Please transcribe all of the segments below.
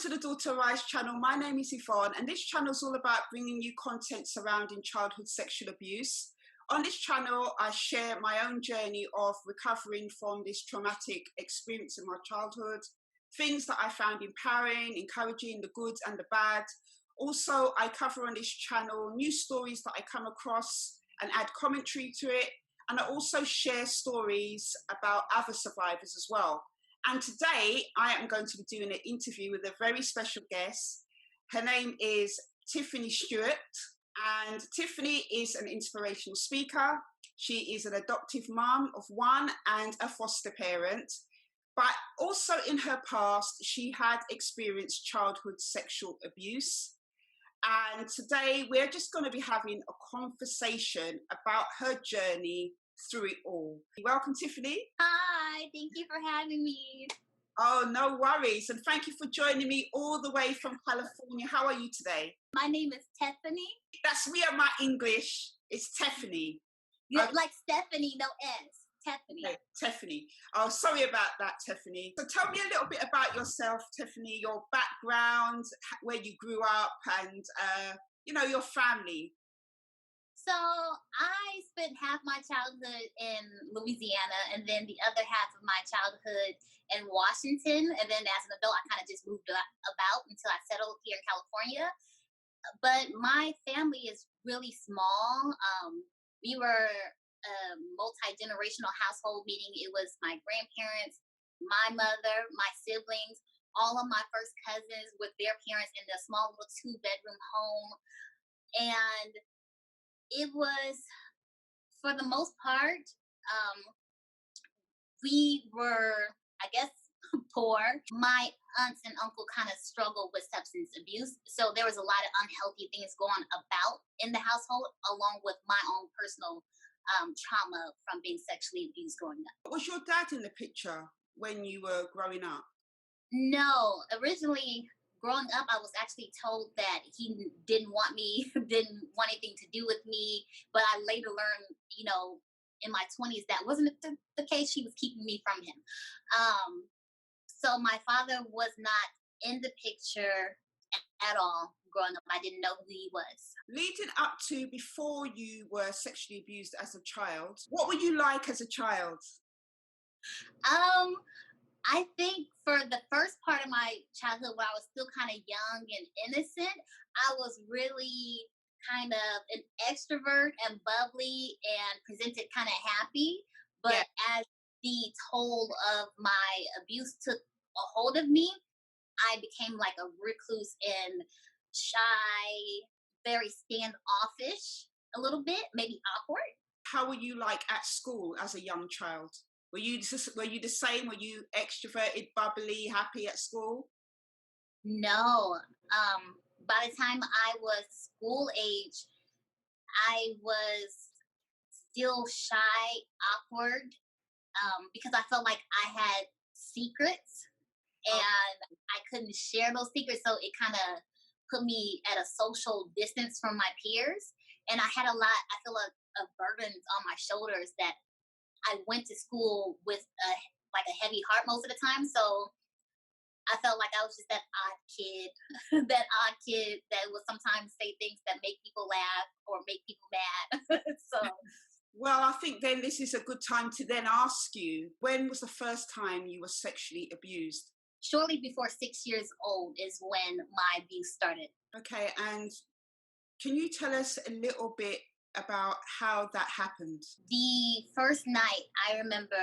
to the Daughter Rise channel. My name is Yvonne, and this channel is all about bringing you content surrounding childhood sexual abuse. On this channel, I share my own journey of recovering from this traumatic experience in my childhood, things that I found empowering, encouraging, the good and the bad. Also, I cover on this channel new stories that I come across and add commentary to it. And I also share stories about other survivors as well. And today I am going to be doing an interview with a very special guest. Her name is Tephaney Stewart, and Tephaney is an inspirational speaker. She is an adoptive mum of one and a foster parent, but also in her past, she had experienced childhood sexual abuse. And today we're just going to be having a conversation about her journey through it all. Welcome, Tephaney. Hi, thank you for having me. Oh, no worries. And thank you for joining me all the way from California. How are you today? My name is Tephaney. That's me and my English. It's Tephaney. Like Stephanie, no S. Tephaney. Okay, Tephaney. Oh, sorry about that, Tephaney. So tell me a little bit about yourself, Tephaney, your background, where you grew up, and, your family. So I spent half my childhood in Louisiana and then the other half of my childhood in Washington. And then as an adult, I kind of just moved about until I settled here in California. But my family is really small. We were a multi-generational household, meaning it was my grandparents, my mother, my siblings, all of my first cousins with their parents in a small little 2-bedroom home. And it was, for the most part, we were, I guess, poor. My aunts and uncle kind of struggled with substance abuse. So there was a lot of unhealthy things going about in the household, along with my own personal trauma from being sexually abused growing up. Was your dad in the picture when you were growing up? No. Originally, growing up, I was actually told that he didn't want anything to do with me. But I later learned, in my 20s, that wasn't the case. She was keeping me from him. So my father was not in the picture at all growing up. I didn't know who he was. Leading up to before you were sexually abused as a child, what were you like as a child? I think for the first part of my childhood, when I was still kind of young and innocent, I was really kind of an extrovert and bubbly and presented kind of happy. But as the toll of my abuse took a hold of me, I became like a recluse and shy, very standoffish, a little bit, maybe awkward. How were you like at school as a young child? Were you the same? Were you extroverted, bubbly, happy at school? No. By the time I was school age, I was still shy, awkward, because I felt like I had secrets and I couldn't share those secrets. So it kind of put me at a social distance from my peers. And I had I feel of burdens on my shoulders that I went to school with a heavy heart most of the time. So I felt like I was just that odd kid, that would sometimes say things that make people laugh or make people mad. Well, I think then this is a good time to then ask you, when was the first time you were sexually abused? Shortly before 6 years old is when my abuse started. Okay, and can you tell us a little bit about how that happened? The first night, I remember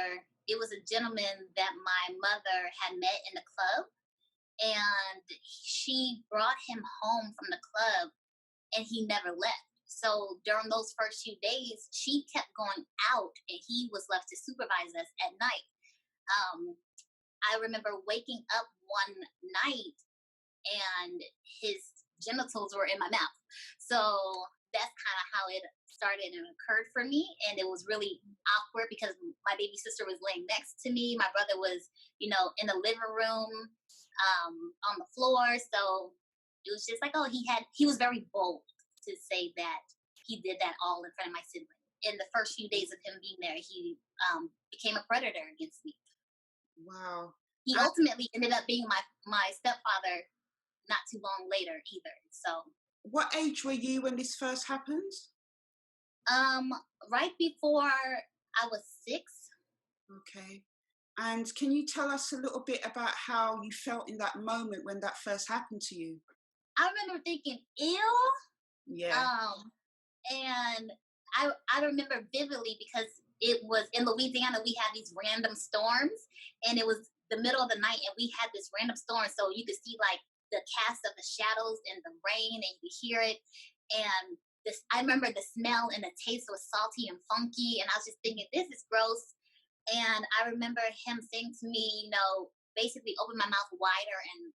it was a gentleman that my mother had met in the club, and she brought him home from the club, and he never left. So during those first few days, she kept going out, and he was left to supervise us at night. I remember waking up one night, and his genitals were in my mouth. So that's kind of how it started and occurred for me. And it was really awkward because my baby sister was laying next to me. My brother was, in the living room, on the floor. So it was just like, he was very bold to say that he did that all in front of my sibling. In the first few days of him being there, he became a predator against me. Wow. He ultimately ended up being my stepfather not too long later either. So What age were you when this first happened? right before I was 6. Okay. And can you tell us a little bit about how you felt in that moment when that first happened to you? I remember thinking, ew. Yeah. Um, and I remember vividly because it was in Louisiana. We had these random storms, and it was the middle of the night, and we had this random storm, so you could see like the cast of the shadows in the rain, and you could hear it. And this, I remember the smell and the taste was salty and funky, and I was just thinking, this is gross. And I remember him saying to me, basically open my mouth wider and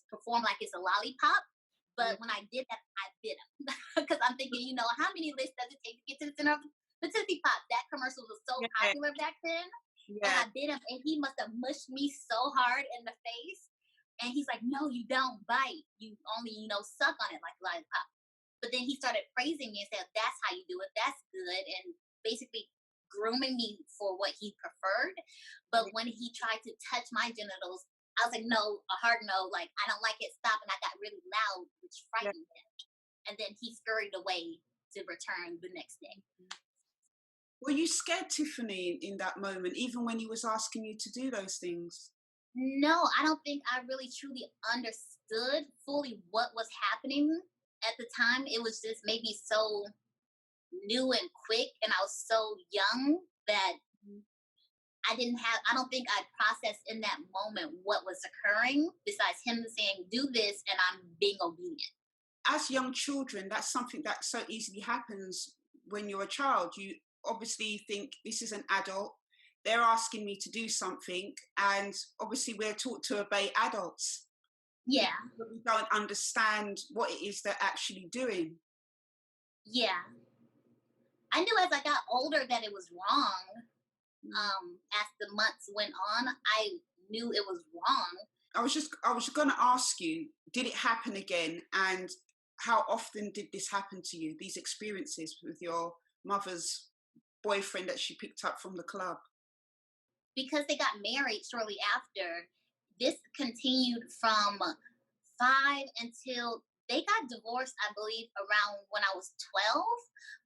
perform like it's a lollipop. Yeah. But when I did that, I bit him because I'm thinking, how many licks does it take to get to the center of the Tootsie Pop? That commercial was so Yeah. popular back then. And Yeah. I bit him, and he must have mushed me so hard in the face. And he's like, no, you don't bite. You only, suck on it like a lollipop. But then he started praising me and said, that's how you do it. That's good. And basically grooming me for what he preferred. But when he tried to touch my genitals, I was like, no, a hard no, like, I don't like it, stop. And I got really loud, which Yeah. frightened him. And then he scurried away to return the next day. Were you scared, Tiffany, in that moment, even when he was asking you to do those things? No, I don't think I really truly understood fully what was happening at the time. It was just maybe so new and quick, and I was so young that I don't think I processed in that moment what was occurring besides him saying, do this, and I'm being obedient. As young children, that's something that so easily happens when you're a child. You obviously think, this is an adult, they're asking me to do something, and obviously we're taught to obey adults. Yeah. But we don't understand what it is they're actually doing. Yeah. I knew as I got older that it was wrong. As the months went on, I knew it was wrong. I was going to ask you, did it happen again? And how often did this happen to you, these experiences with your mother's boyfriend that she picked up from the club? Because they got married shortly after, this continued from 5 until they got divorced, I believe, around when I was 12.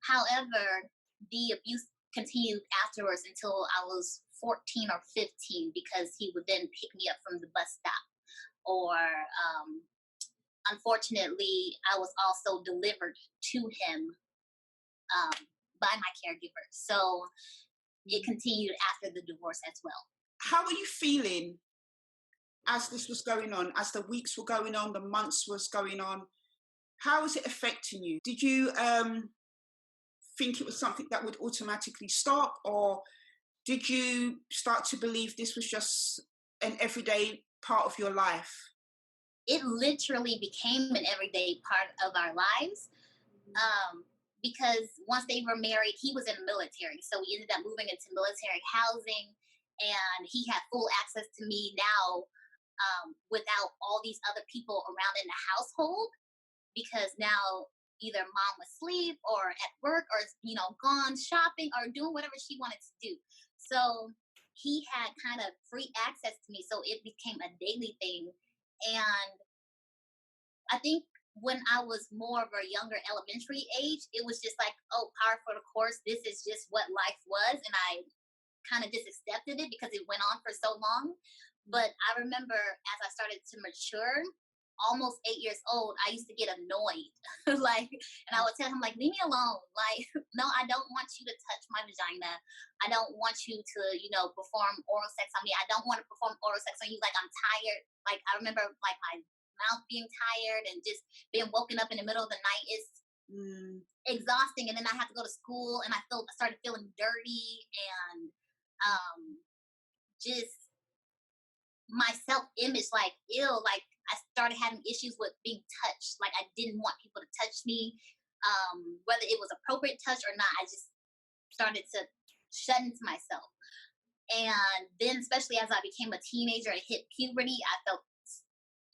However, the abuse continued afterwards until I was 14 or 15 because he would then pick me up from the bus stop. Or unfortunately, I was also delivered to him by my caregiver. So it continued after the divorce as well. How were you feeling as this was going on, as the weeks were going on, the months was going on? How was it affecting you? Did you think it was something that would automatically stop, or did you start to believe this was just an everyday part of your life? It literally became an everyday part of our lives. Because once they were married, he was in the military. So we ended up moving into military housing, and he had full access to me now without all these other people around in the household, because now either mom was asleep or at work or, gone shopping or doing whatever she wanted to do. So he had kind of free access to me. So it became a daily thing. And I think when I was more of a younger elementary age, it was just like, oh, par for the course. This is just what life was. And I kind of just accepted it because it went on for so long. But I remember as I started to mature, almost 8 years old, I used to get annoyed. And I would tell him, like, leave me alone. Like, no, I don't want you to touch my vagina. I don't want you to, perform oral sex on me. I don't want to perform oral sex on you. Like, I'm tired. Like, I remember, like, my mouth being tired and just being woken up in the middle of the night is exhausting. And then I have to go to school, and I started feeling dirty, and just my self-image, like, ew, like I started having issues with being touched. Like, I didn't want people to touch me, whether it was appropriate touch or not. I just started to shut into myself. And then, especially as I became a teenager and hit puberty, I felt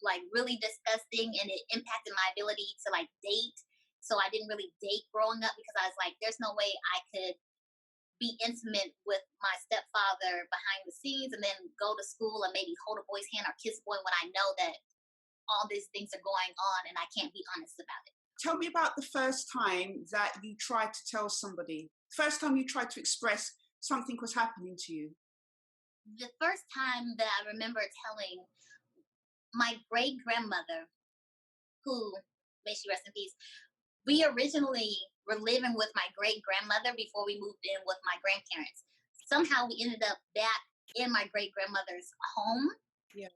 like really disgusting, and it impacted my ability to like date. So I didn't really date growing up because I was like, there's no way I could be intimate with my stepfather behind the scenes and then go to school and maybe hold a boy's hand or kiss a boy when I know that all these things are going on and I can't be honest about it. Tell me about the first time that you tried to tell somebody, first time you tried to express something was happening to you. The first time that I remember telling my great grandmother, who, may she rest in peace, we originally were living with my great grandmother before we moved in with my grandparents. Somehow we ended up back in my great grandmother's home. Yeah.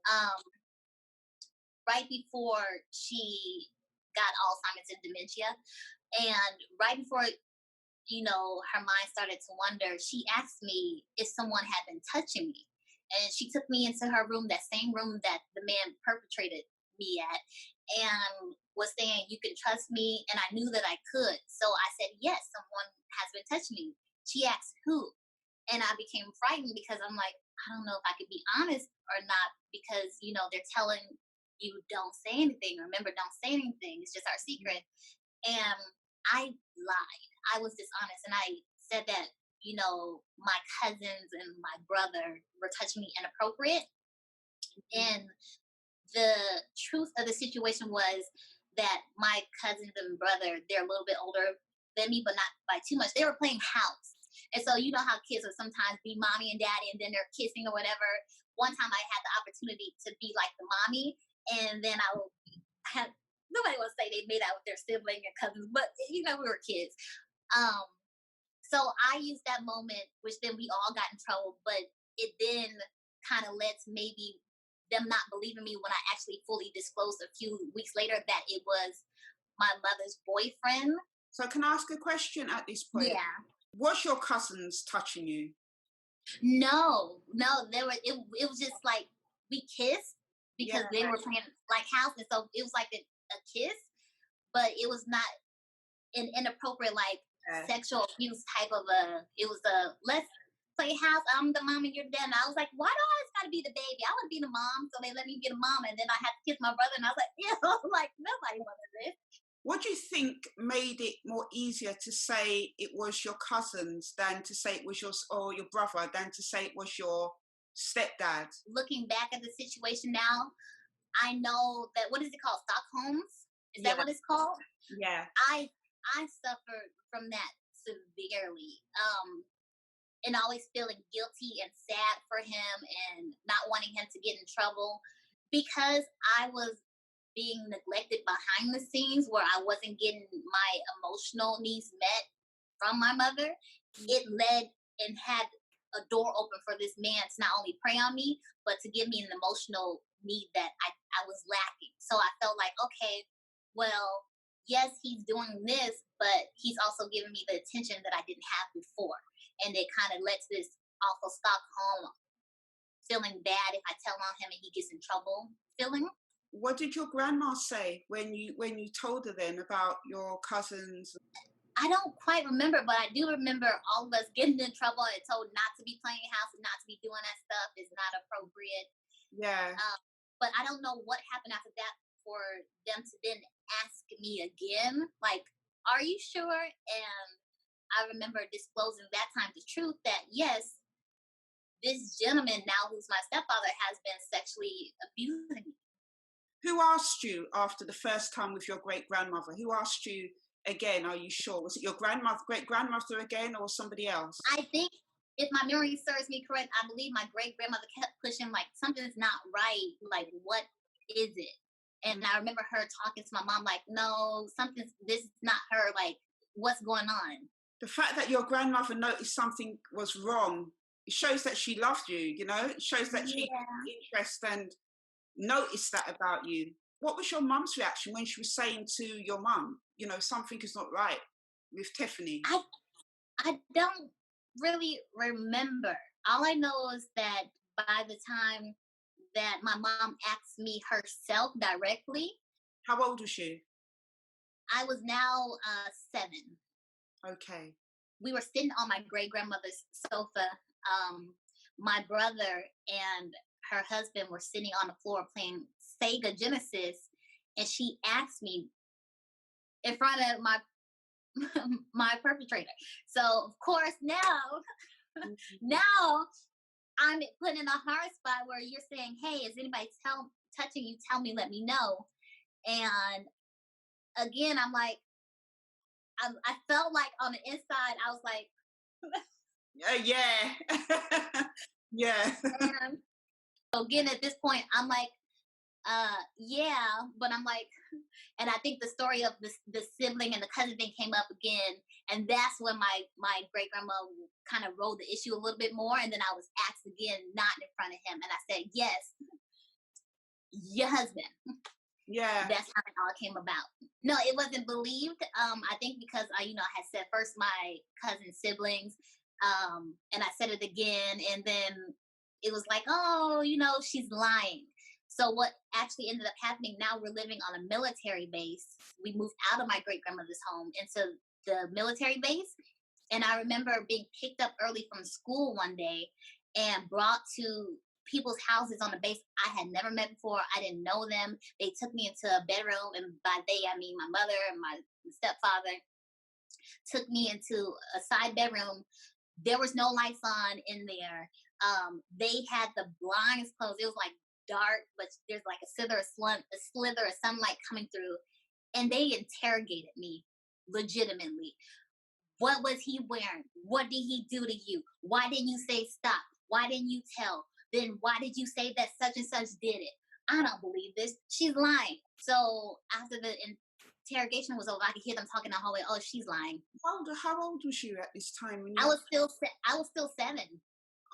Right before she got Alzheimer's and dementia. And right before, her mind started to wonder, she asked me if someone had been touching me. And she took me into her room, that same room that the man perpetrated me at, and was saying, you can trust me. And I knew that I could. So I said, yes, someone has been touching me. She asked who. And I became frightened because I'm like, I don't know if I could be honest or not, because, they're telling you don't say anything. Remember, don't say anything. It's just our secret. And I lied. I was dishonest. And I said that, my cousins and my brother were touching me inappropriate. And the truth of the situation was that my cousins and brother, they're a little bit older than me, but not by too much. They were playing house. And so you know how kids will sometimes be mommy and daddy and then they're kissing or whatever. One time I had the opportunity to be like the mommy, and then I will have, nobody will say they made out with their sibling and cousins, but we were kids. So I used that moment, which then we all got in trouble, but it then kind of led to maybe them not believing me when I actually fully disclosed a few weeks later that it was my mother's boyfriend. So can I ask a question at this point? Yeah. Was your cousins touching you? No, they were. It was just like we kissed because they were playing like house, and so it was like a kiss, but it was not an inappropriate sexual abuse type of a. It was a let's play house. I'm the mom and you're the dad. And I was like, why do I always got to be the baby? I want to be the mom, so they let me be the mom, and then I had to kiss my brother, and I was like, like nobody wanted this. What do you think made it more easier to say it was your cousins than to say it was your brother than to say it was your stepdad? Looking back at the situation now, I know that, what is it called? Stockholm's? Is that what it's called? Yeah. I suffered from that severely. And always feeling guilty and sad for him and not wanting him to get in trouble because I was being neglected behind the scenes where I wasn't getting my emotional needs met from my mother. It led and had a door open for this man to not only prey on me, but to give me an emotional need that I was lacking. So I felt like, okay, well, yes, he's doing this, but he's also giving me the attention that I didn't have before. And it kind of led to this awful Stockholm feeling bad if I tell on him and he gets in trouble feeling. What did your grandma say when you told her then about your cousins? I don't quite remember, but I do remember all of us getting in trouble and told not to be playing house and not to be doing that stuff. Is not appropriate. Yeah. But I don't know what happened after that for them to then ask me again, like, are you sure? And I remember disclosing that time the truth that, yes, this gentleman now who's my stepfather has been sexually abusing me. Who asked you after the first time with your great-grandmother? Who asked you again, are you sure? Was it your great-grandmother again or somebody else? I think, if my memory serves me correct, I believe my great-grandmother kept pushing, like, something's not right. Like, what is it? And I remember her talking to my mom, like, no, this is not her. Like, what's going on? The fact that your grandmother noticed something was wrong, it shows that she loved you, It shows that she had interest and noticed that about you. What was your mum's reaction when she was saying to your mum, something is not right with Tephaney? I don't really remember. All I know is that by the time that my mom asked me herself directly. How old was she? I was now 7. Okay. We were sitting on my great-grandmother's sofa. My brother and her husband were sitting on the floor playing Sega Genesis, and she asked me in front of my perpetrator. So of course now I'm put in a hard spot where you're saying, hey, is anybody touching you, tell me, let me know. And again, I'm like, I felt like on the inside, I was like, yeah. Yeah. and so again, at this point, I'm like, yeah, but I'm like, and I think the story of the sibling and the cousin thing came up again, and that's when my great grandma kind of rolled the issue a little bit more, and then I was asked again, not in front of him, and I said, yes, your husband. Yeah. That's how it all came about. No, it wasn't believed. I think because I had said first my cousin siblings, and I said it again, and then it was like, oh, she's lying. So what actually ended up happening, now we're living on a military base. We moved out of my great grandmother's home into the military base. And I remember being picked up early from school one day and brought to people's houses on the base I had never met before. I didn't know them. They took me into a bedroom, and by they, I mean my mother and my stepfather took me into a side bedroom. There was no lights on in there. They had the blinds closed. It was like dark, but there's like a slither of sunlight coming through. And they interrogated me legitimately. What was he wearing? What did he do to you? Why didn't you say stop? Why didn't you tell? Then why did you say that such and such did it? I don't believe this. She's lying. So after the interrogation was over, I could hear them talking in the hallway. Oh, she's lying. How old was you at this time? I was still 7.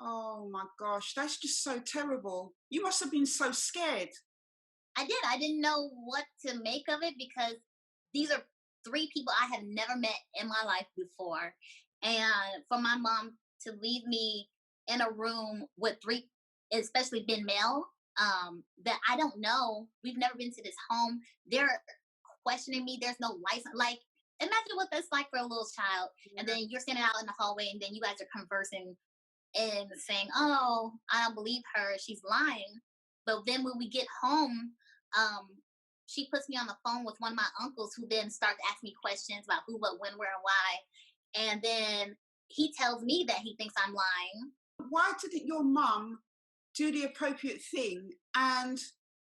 Oh my gosh, that's just so terrible. You must have been so scared. I did. I didn't know what to make of it, because these are 3 people I have never met in my life before. And for my mom to leave me in a room with 3, especially been male, that I don't know. We've never been to this home. They're questioning me. There's no license. Like, imagine what that's like for a little child. Yeah. And then you're standing out in the hallway, and then you guys are conversing and saying, oh, I don't believe her, she's lying. But then when we get home, she puts me on the phone with one of my uncles, who then starts asking me questions about who, what, when, where, and why. And then he tells me that he thinks I'm lying. Why didn't your mum do the appropriate thing and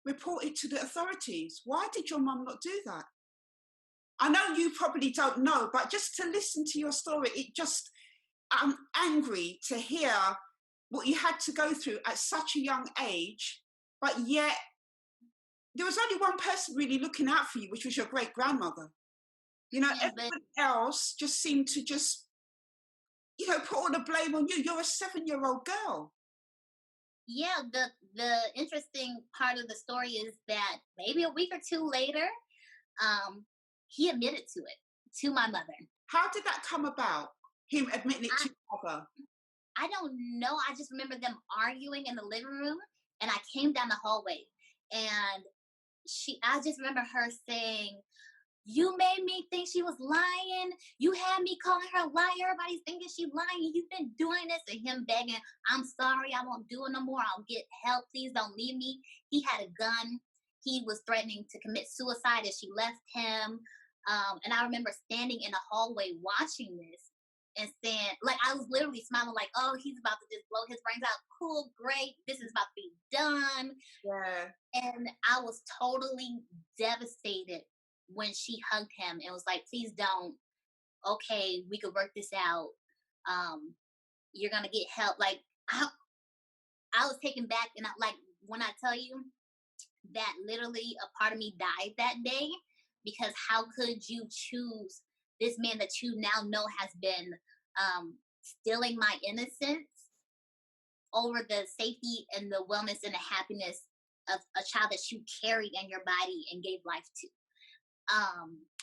report it to the authorities? Why did your mum not do that? I know you probably don't know, but just to listen to your story, I'm angry to hear what you had to go through at such a young age, but yet there was only one person really looking out for you, which was your great grandmother. Everyone else just seemed to put all the blame on you. You're a 7-year-old girl. Yeah, the interesting part of the story is that maybe a week or 2 later, he admitted to it, to my mother. How did that come about? Him admitting it to your mother? I don't know. I just remember them arguing in the living room, and I came down the hallway, and I just remember her saying, you made me think she was lying. You had me calling her a liar. Everybody's thinking she's lying. You've been doing this. And him begging, I'm sorry, I won't do it no more. I'll get help. Please don't leave me. He had a gun. He was threatening to commit suicide if she left him. And I remember standing in the hallway watching this and saying, like, I was literally smiling like, oh, he's about to just blow his brains out. Cool, great. This is about to be done. Yeah. And I was totally devastated when she hugged him and was like, please don't. Okay, we could work this out. You're going to get help. Like, I was taken back. And when I tell you that literally a part of me died that day, because how could you choose this man that you now know has been stealing my innocence over the safety and the wellness and the happiness of a child that you carried in your body and gave life to.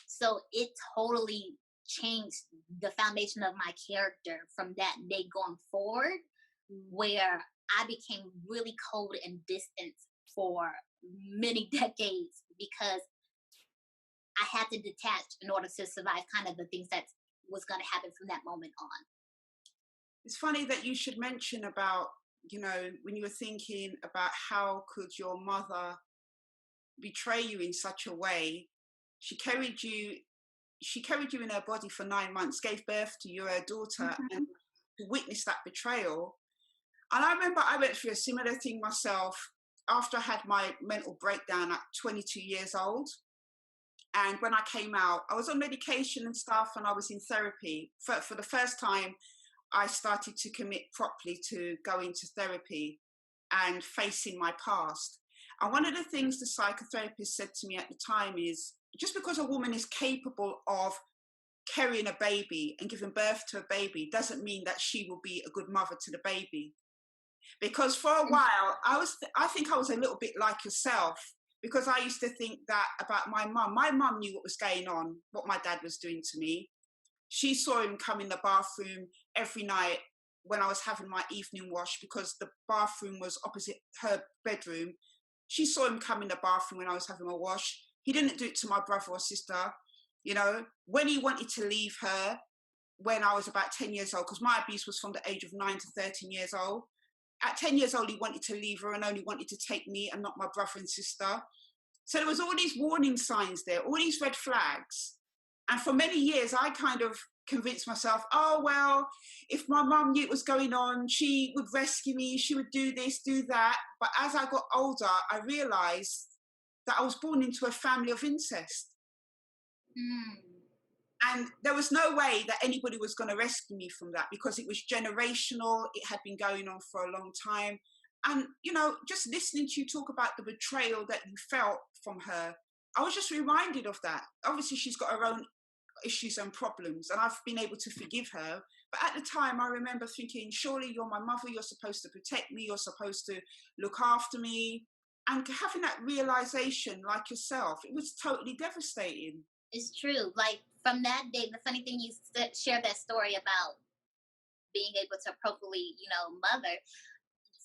So it totally changed the foundation of my character from that day going forward, where I became really cold and distant for many decades, because I had to detach in order to survive kind of the things that was going to happen from that moment on. It's funny that you should mention about, when you were thinking about how could your mother betray you in such a way. She carried you in her body for 9 months, gave birth to you, her daughter, mm-hmm. and to witness that betrayal. And I remember I went through a similar thing myself. after I had my mental breakdown at 22 years old. And when I came out, I was on medication and stuff, and I was in therapy. For the first time, I started to commit properly to going to therapy and facing my past. And one of the things the psychotherapist said to me at the time is, just because a woman is capable of carrying a baby and giving birth to a baby doesn't mean that she will be a good mother to the baby. Because for a while, I think I was a little bit like yourself, because I used to think that about my mum. My mum knew what was going on, what my dad was doing to me. She saw him come in the bathroom every night when I was having my evening wash, because the bathroom was opposite her bedroom. She saw him come in the bathroom when I was having my wash. He didn't do it to my brother or sister. You know, when he wanted to leave her, when I was about 10 years old, because my abuse was from the age of 9 to 13 years old. At 10 years old, he wanted to leave her and only wanted to take me and not my brother and sister. So there was all these warning signs there, all these red flags. And for many years, I kind of convinced myself, oh, well, if my mum knew what was going on, she would rescue me, she would do this, do that. But as I got older, I realised that I was born into a family of incest. And there was no way that anybody was going to rescue me from that, because it was generational. It had been going on for a long time. And, you know, just listening to you talk about the betrayal that you felt from her, I was just reminded of that. Obviously, she's got her own issues and problems, and I've been able to forgive her. But at the time, I remember thinking, surely you're my mother, you're supposed to protect me, you're supposed to look after me. And having that realization, like yourself, it was totally devastating. It's true. Like, from that day, the funny thing, you shared that story about being able to appropriately, mother.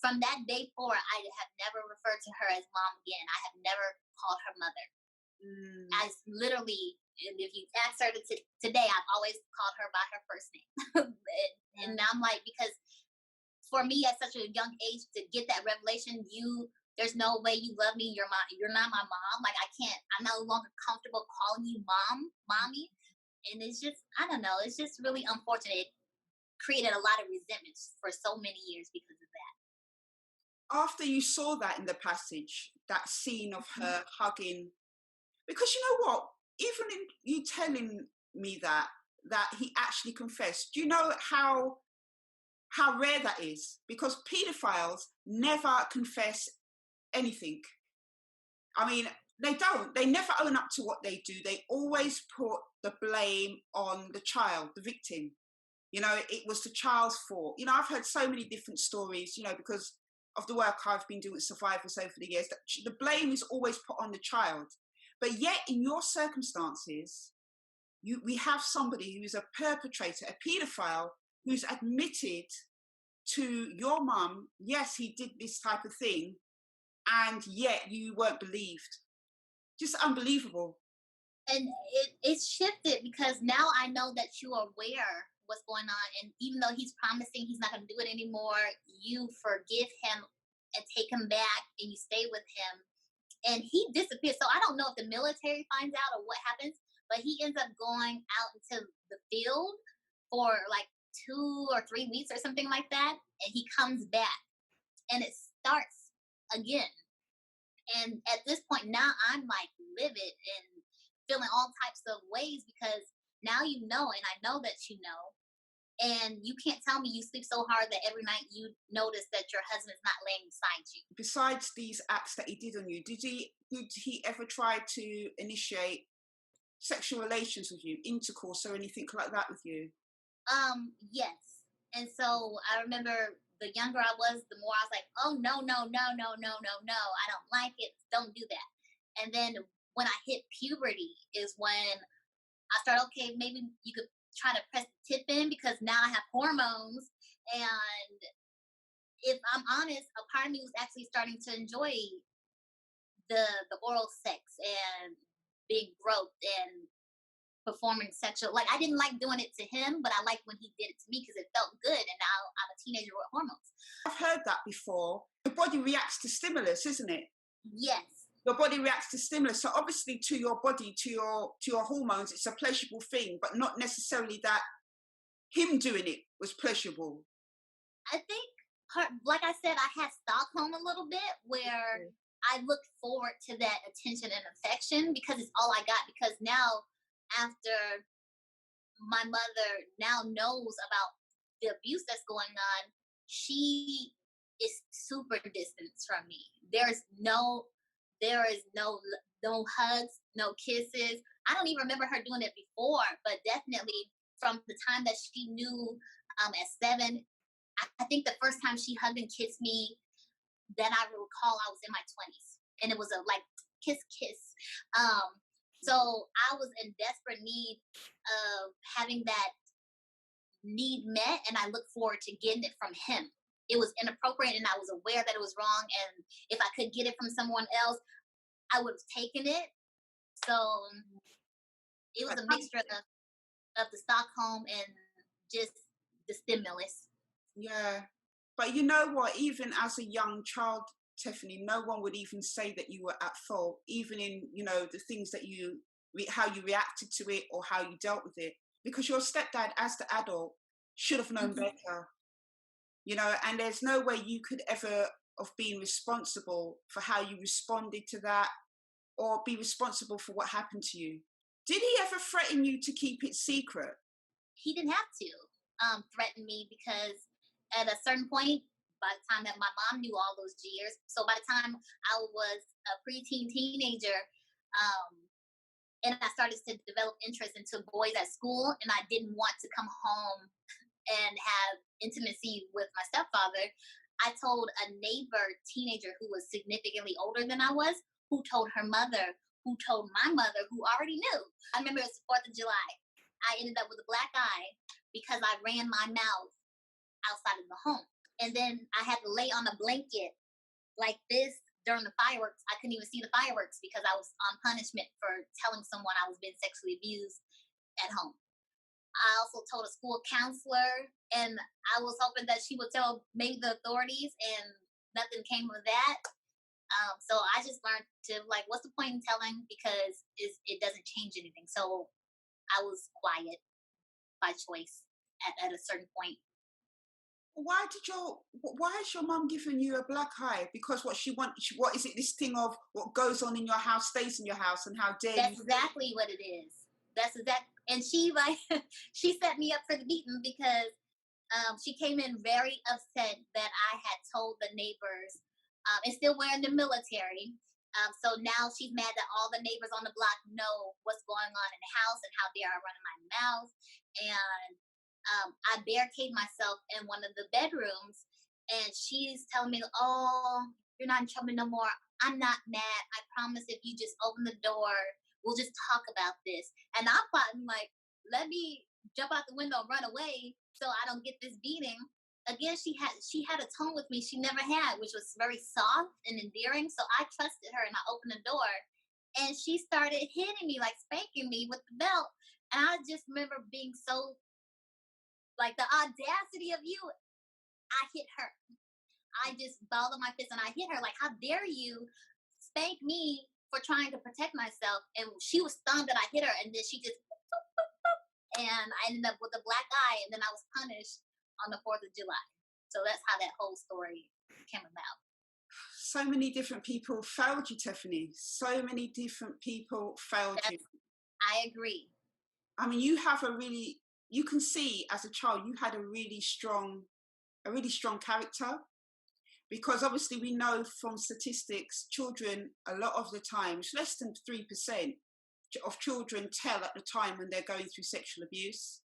From that day forward, I have never referred to her as mom again. I have never called her mother. I literally, if you ask her today, I've always called her by her first name. And I'm like, because for me at such a young age to get that revelation, there's no way you love me. You're not my mom. Like, I'm no longer comfortable calling you mommy. And it's just, I don't know. It's just really unfortunate. It created a lot of resentment for so many years because of that. After you saw that in the passage, that scene of her hugging, because you know what? Even in you telling me that he actually confessed, do you know how rare that is? Because paedophiles never confess anything. I mean, they don't. They never own up to what they do. They always put the blame on the child, the victim. You know, it was the child's fault. You know, I've heard so many different stories, you know, because of the work I've been doing with survivors over the years, that the blame is always put on the child. But yet, in your circumstances, we have somebody who is a perpetrator, a paedophile, who's admitted to your mum, yes, he did this type of thing, and yet you weren't believed. Just unbelievable. And it's shifted, because now I know that you are aware what's going on, and even though he's promising he's not going to do it anymore, you forgive him and take him back, and you stay with him, and he disappears. So I don't know if the military finds out or what happens, but he ends up going out into the field for like 2 or 3 weeks or something like that, and he comes back, and it starts again. And at this point now, I'm like livid and feeling all types of ways, because now you know, and I know that you know, and you can't tell me you sleep so hard that every night you notice that your husband is not laying beside you. Besides these acts that he did on you, did he ever try to initiate sexual relations with you, intercourse or anything like that with you? Yes. And so I remember the younger I was, the more I was like, oh, no, I don't like it. Don't do that. And then when I hit puberty is when I started, okay, maybe you could try to press the tip in, because now I have hormones. And if I'm honest, a part of me was actually starting to enjoy the oral sex and being groped and performing sexual. Like, I didn't like doing it to him, but I liked when he did it to me, because it felt good. And now I'm a teenager with hormones. I've heard that before. The body reacts to stimulus, isn't it? Yes. Your body reacts to stimulus. So obviously to your body, to your hormones, it's a pleasurable thing, but not necessarily that him doing it was pleasurable. I think Like I said, I had Stockholm a little bit where I looked forward to that attention and affection because it's all I got. Because now, after my mother now knows about the abuse that's going on, she is super distant from me. There is no hugs, no kisses. I don't even remember her doing it before, but definitely from the time that she knew at 7, I think the first time she hugged and kissed me that I recall, I was in my 20s, and it was a like kiss kiss. So I was in desperate need of having that need met, and I look forward to getting it from him. It was inappropriate, and I was aware that it was wrong, and if I could get it from someone else, I would have taken it. So it was a mixture of the Stockholm and just the stimulus. Yeah. But you know what? Even as a young child, Tephaney, no one would even say that you were at fault, even in, the things that how you reacted to it or how you dealt with it. Because your stepdad, as the adult, should have known better, and there's no way you could ever have been responsible for how you responded to that or be responsible for what happened to you. Did he ever threaten you to keep it secret? He didn't have to threaten me because at a certain point, by the time that my mom knew all those years, so by the time I was a preteen teenager, and I started to develop interest into boys at school, and I didn't want to come home and have intimacy with my stepfather, I told a neighbor teenager who was significantly older than I was, who told her mother, who told my mother, who already knew. I remember it was the 4th of July. I ended up with a black eye because I ran my mouth outside of the home. And then I had to lay on a blanket like this during the fireworks. I couldn't even see the fireworks because I was on punishment for telling someone I was being sexually abused at home. I also told a school counselor, and I was hoping that she would tell maybe the authorities, and nothing came of that. So I just learned to, what's the point in telling, because it doesn't change anything. So I was quiet by choice at a certain point. Why has your mom given you a black eye? Because what is it, this thing of what goes on in your house stays in your house, and how dare That's exactly what it is. That's and she she set me up for the beating because she came in very upset that I had told the neighbors, and still wearing the military. So now she's mad that all the neighbors on the block know what's going on in the house and how dare I run my mouth. And I barricade myself in one of the bedrooms, and she's telling me, "Oh, you're not in trouble no more. I'm not mad. I promise if you just open the door, we'll just talk about this." And I'm plotting let me jump out the window and run away so I don't get this beating. Again, she had a tone with me she never had, which was very soft and endearing. So I trusted her, and I opened the door, and she started hitting me, spanking me with the belt. And I just remember being so, the audacity of you. I hit her. I just balled up my fist and I hit her. How dare you spank me for trying to protect myself? And she was stunned that I hit her, and then she just, and I ended up with a black eye, and then I was punished on the 4th of July. So that's how that whole story came about. So many different people failed you, Tephaney. So many different people failed you. I agree. I mean, you can see as a child, you had a really strong character, because obviously we know from statistics, children, a lot of the times, less than 3% of children tell at the time when they're going through sexual abuse.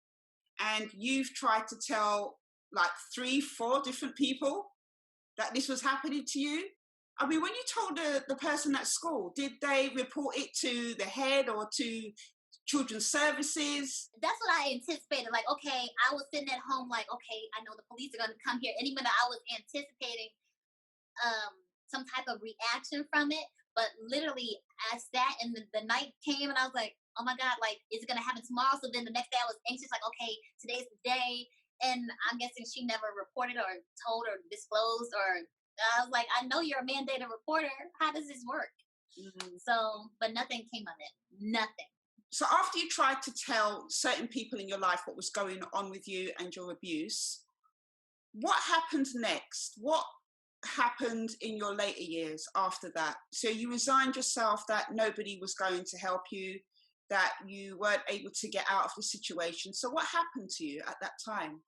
And you've tried to tell 3-4 different people that this was happening to you. I mean, when you told the person at school, did they report it to the head or to children's services? That's what I anticipated. Okay, I was sitting at home okay, I know the police are going to come here any minute. I was anticipating some type of reaction from it. But literally, I sat and the night came, and I was like, oh my God, is it going to happen tomorrow? So then the next day I was anxious, okay, today's the day. And I'm guessing she never reported or told or disclosed, or I was like, I know you're a mandated reporter. How does this work? Mm-hmm. So, but nothing came of it. Nothing. So after you tried to tell certain people in your life what was going on with you and your abuse, what happened next? What happened in your later years after that? So you resigned yourself that nobody was going to help you, that you weren't able to get out of the situation. So what happened to you at that time?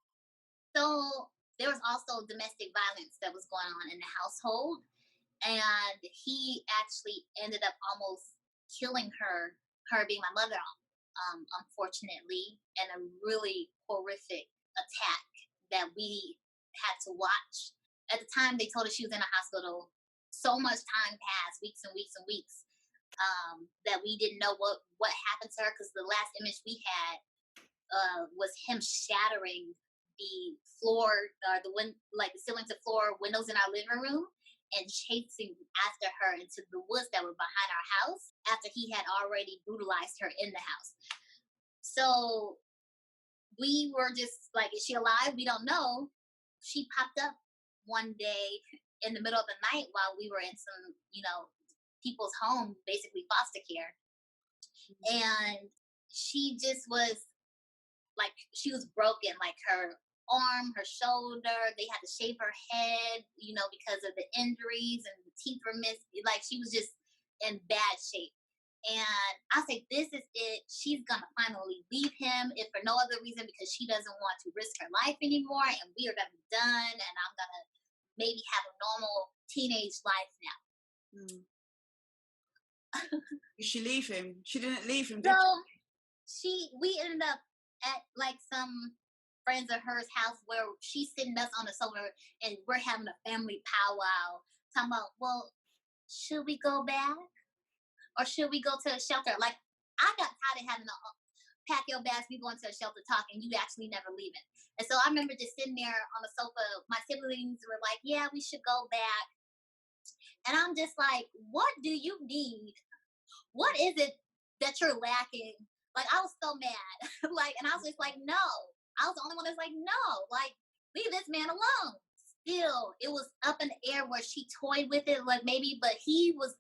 So there was also domestic violence that was going on in the household. And he actually ended up almost killing her being my mother, unfortunately, in a really horrific attack that we had to watch. At the time, they told us she was in a hospital. So much time passed, weeks and weeks and weeks, that we didn't know what happened to her, because the last image we had was him shattering the floor, like the ceiling to floor windows in our living room, and chasing after her into the woods that were behind our house after he had already brutalized her in the house. So we were just like, is she alive? We don't know. She popped up one day in the middle of the night while we were in some, people's home, basically foster care. And she just was like, she was broken, like her arm, her shoulder. They had to shave her head, because of the injuries, and the teeth were missed. Like, she was just in bad shape. And I said, this is it. She's gonna finally leave him, if for no other reason, because she doesn't want to risk her life anymore, and we are gonna be done, and I'm gonna maybe have a normal teenage life now. Did she leave him? She didn't leave him, So did we ended up at like some friends of hers house where she's sitting us on the sofa, and we're having a family powwow talking about, well, should we go back or should we go to a shelter? Like, I got tired of having to pack your bags, we going to a shelter talk, and you actually never leaving. And so I remember just sitting there on the sofa. My siblings were like, yeah, we should go back. And I'm just like, what do you need? What is it that you're lacking? Like, I was so mad. And I was just like, no. I was the only one that's like, no, like, leave this man alone. Still, it was up in the air where she toyed with it, like maybe, but he was,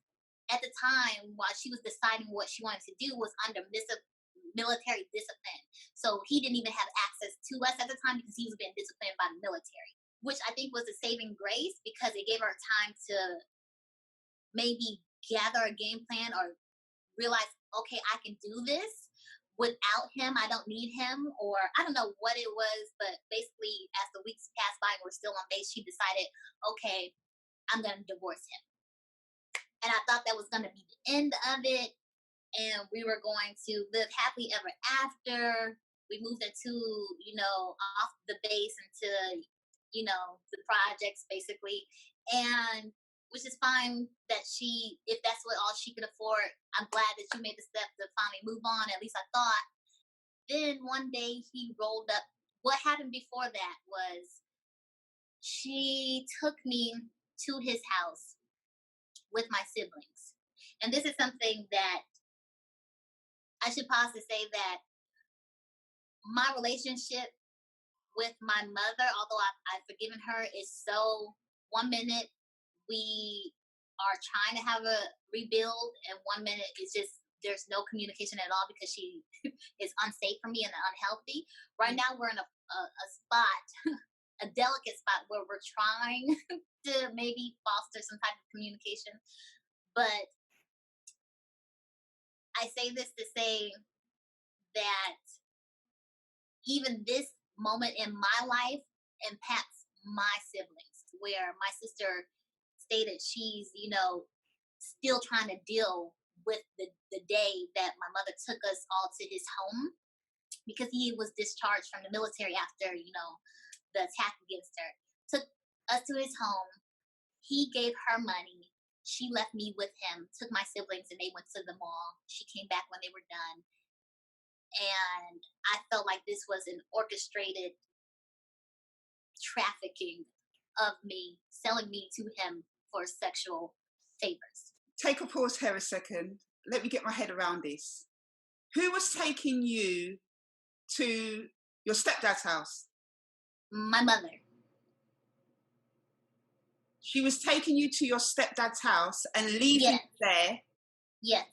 at the time, while she was deciding what she wanted to do, was under military discipline. So he didn't even have access to us at the time because he was being disciplined by the military, which I think was a saving grace, because it gave her time to maybe gather a game plan or realize, okay, I can do this without him. I don't need him, or I don't know what it was, but basically as the weeks passed by and we're still on base, she decided, okay, I'm going to divorce him. And I thought that was going to be the end of it, and we were going to live happily ever after. We moved into, off the base into, the projects basically, and which is fine that if that's what all she could afford, I'm glad that she made the step to finally move on, at least I thought. Then one day he rolled up. What happened before that was she took me to his house with my siblings. And this is something that I should pause to say, that my relationship with my mother, although I've forgiven her, is so, 1 minute we are trying to have a rebuild, and 1 minute it's just, there's no communication at all because she is unsafe for me and unhealthy. Right now we're in a spot, a delicate spot, where we're trying to maybe foster some type of communication. But I say this to say that even this moment in my life impacts my siblings, where my sister stated she's, still trying to deal with the day that my mother took us all to his home, because he was discharged from the military after, the attack against her. Took us to his home. He gave her money. She left me with him, took my siblings, and they went to the mall. She came back when they were done. And I felt like this was an orchestrated trafficking of me, selling me to him for sexual favors. Take a pause here a second. Let me get my head around this. Who was taking you to your stepdad's house? My mother. She was taking you to your stepdad's house and leaving you there? Yes.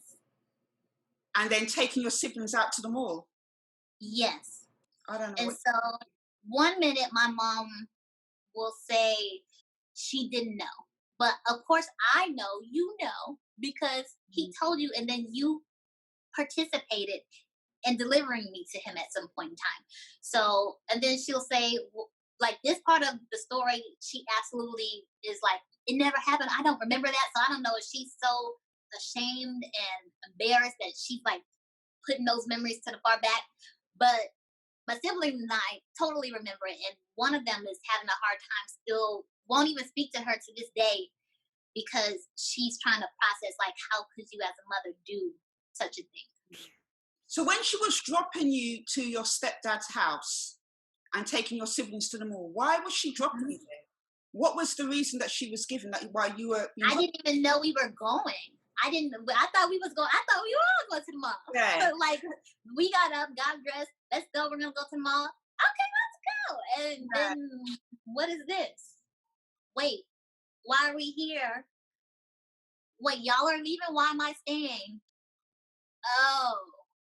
And then taking your siblings out to the mall? Yes. I don't know. And so 1 minute my mom will say she didn't know. But of course, I know, you know, because he told you, and then you participated in delivering me to him at some point in time. So, and then she'll say, like, this part of the story, she absolutely is like, it never happened. I don't remember that. So I don't know if she's so ashamed and embarrassed that she's like putting those memories to the far back. But my siblings and I totally remember it. And one of them is having a hard time, still won't even speak to her to this day, because she's trying to process, like, how could you as a mother do such a thing? So when she was dropping you to your stepdad's house and taking your siblings to the mall, why was she dropping you there? What was the reason that she was given that why you were being... I didn't even know we were going. I thought we were all going to the mall. Yeah. Like, we got up, got dressed, let's go, we're gonna go to the mall. Okay, let's go. And then what is this? Wait, why are we here? Wait, y'all are leaving? Why am I staying? Oh,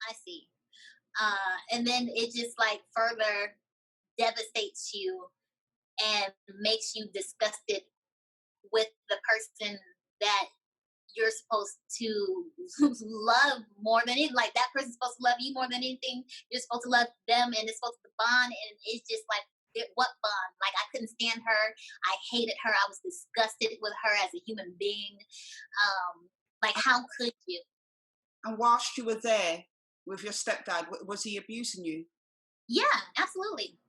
I see. And then it just like further devastates you and makes you disgusted with the person that you're supposed to love more than anything. Like, that person's supposed to love you more than anything. You're supposed to love them, and it's supposed to bond. And it's just like, what bond? Like, I couldn't stand her. I hated her. I was disgusted with her as a human being. Like, how could you? And whilst you were there with your stepdad, was he abusing you? Yeah, absolutely.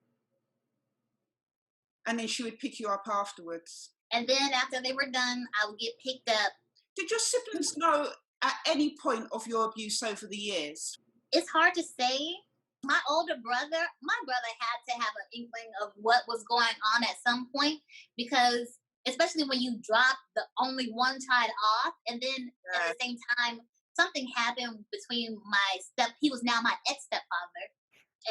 And then she would pick you up afterwards. And then after they were done, I would get picked up. Did your siblings know at any point of your abuse over the years? It's hard to say. My brother had to have an inkling of what was going on at some point, because especially when you drop the only one child off, and then at the same time, something happened between he was now my ex-stepfather,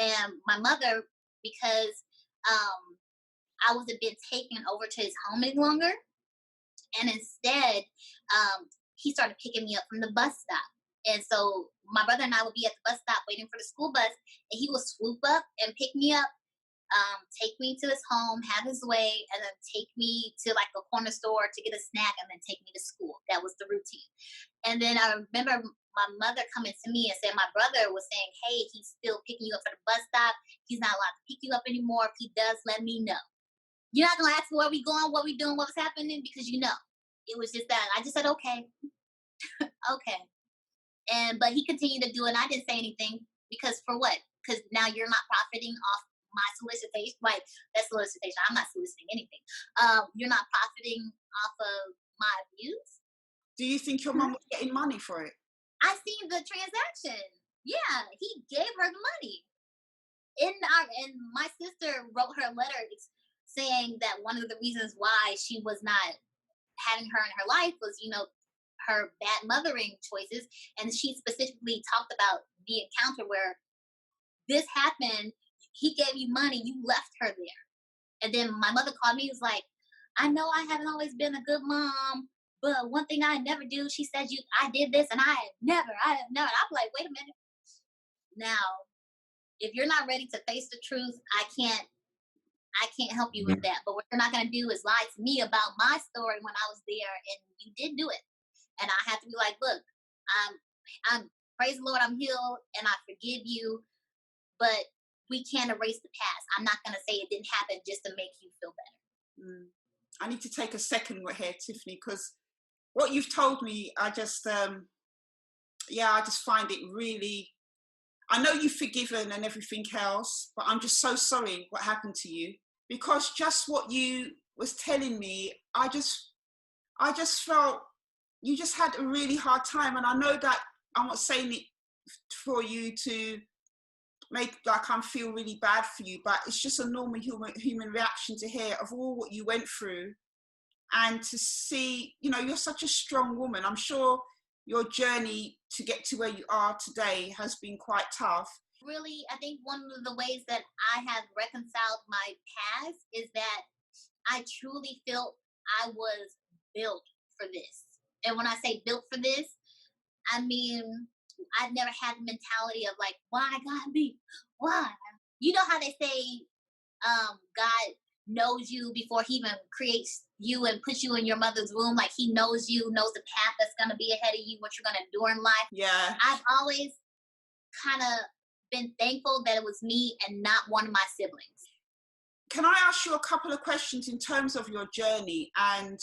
and my mother, because I wasn't being taken over to his home any longer. And instead, he started picking me up from the bus stop. And so my brother and I would be at the bus stop waiting for the school bus, and he would swoop up and pick me up, take me to his home, have his way, and then take me to like a corner store to get a snack, and then take me to school. That was the routine. And then I remember my mother coming to me and saying, my brother was saying, hey, he's still picking you up for the bus stop. He's not allowed to pick you up anymore. If he does, let me know. You're not going to ask me where we going, what we doing, what's happening, because you know. It was just that. I just said, okay. Okay. But he continued to do it, and I didn't say anything, because for what? Because now you're not profiting off my solicitation. Like, that's solicitation. I'm not soliciting anything. You're not profiting off of my abuse. Do you think your mom was getting money for it? I seen the transaction. Yeah, he gave her the money. And my sister wrote her letter saying that one of the reasons why she was not having her in her life was, her bad mothering choices. And she specifically talked about the encounter where this happened. He gave you money, you left her there. And then my mother called me, was like, I know I haven't always been a good mom, but one thing I never do, she said I did this, and I never. I'm like, wait a minute. Now, if you're not ready to face the truth, I can't help you with that. But what you're not going to do is lie to me about my story when I was there, and you did do it. And I have to be like, look, I'm praise the Lord, I'm healed, and I forgive you, but we can't erase the past. I'm not going to say it didn't happen just to make you feel better. I need to take a second here, Tiffany, because what you've told me, I just find it really, I know you've forgiven and everything else, but I'm just so sorry what happened to you, because just what you was telling me, I just felt you just had a really hard time. And I know that I'm not saying it for you to make like I feel really bad for you, but it's just a normal human reaction to hear of all what you went through, and to see, you're such a strong woman. I'm sure your journey to get to where you are today has been quite tough. Really, I think one of the ways that I have reconciled my past is that I truly felt I was built for this. And when I say built for this, I mean, I've never had the mentality of like, why God me? Why? You know how they say God knows you before he even creates you and puts you in your mother's womb. Like he knows you, knows the path that's going to be ahead of you, what you're going to do in life. Yeah. I've always kind of been thankful that it was me and not one of my siblings. Can I ask you a couple of questions in terms of your journey and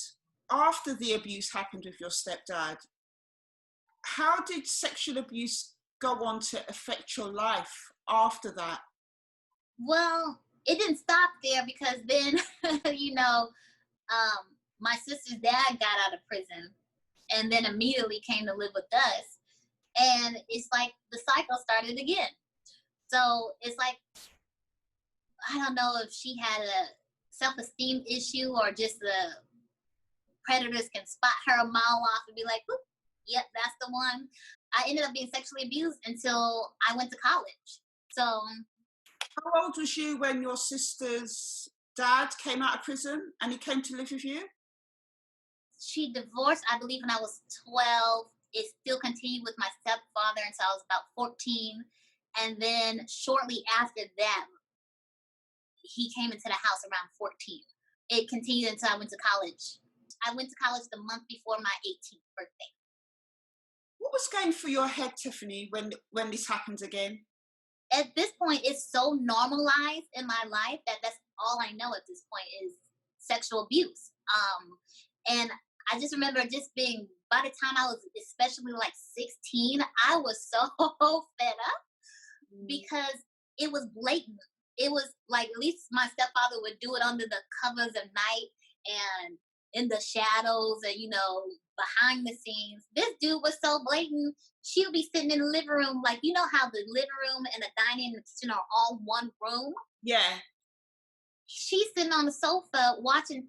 after the abuse happened with your stepdad? How did sexual abuse go on to affect your life after that? Well, it didn't stop there because then, my sister's dad got out of prison and then immediately came to live with us. And it's like the cycle started again. So it's like, I don't know if she had a self-esteem issue or just the predators can spot her a mile off and be like, "Oop, yep, that's the one." I ended up being sexually abused until I went to college. So how old was you when your sister's dad came out of prison and he came to live with you? She divorced, I believe, when I was 12. It still continued with my stepfather until I was about 14. And then shortly after that, he came into the house around 14. It continued until I went to college. I went to college the month before my 18th birthday. What was going through your head, Tephaney, when this happened again? At this point, it's so normalized in my life that that's all I know at this point is sexual abuse. And I just remember just being, by the time I was especially like 16, I was so fed up because it was blatant. It was like, at least my stepfather would do it under the covers of night and in the shadows and, behind the scenes. This dude was so blatant. She would be sitting in the living room, like, you know how the living room and the dining and the kitchen are all one room? Yeah. She's sitting on the sofa watching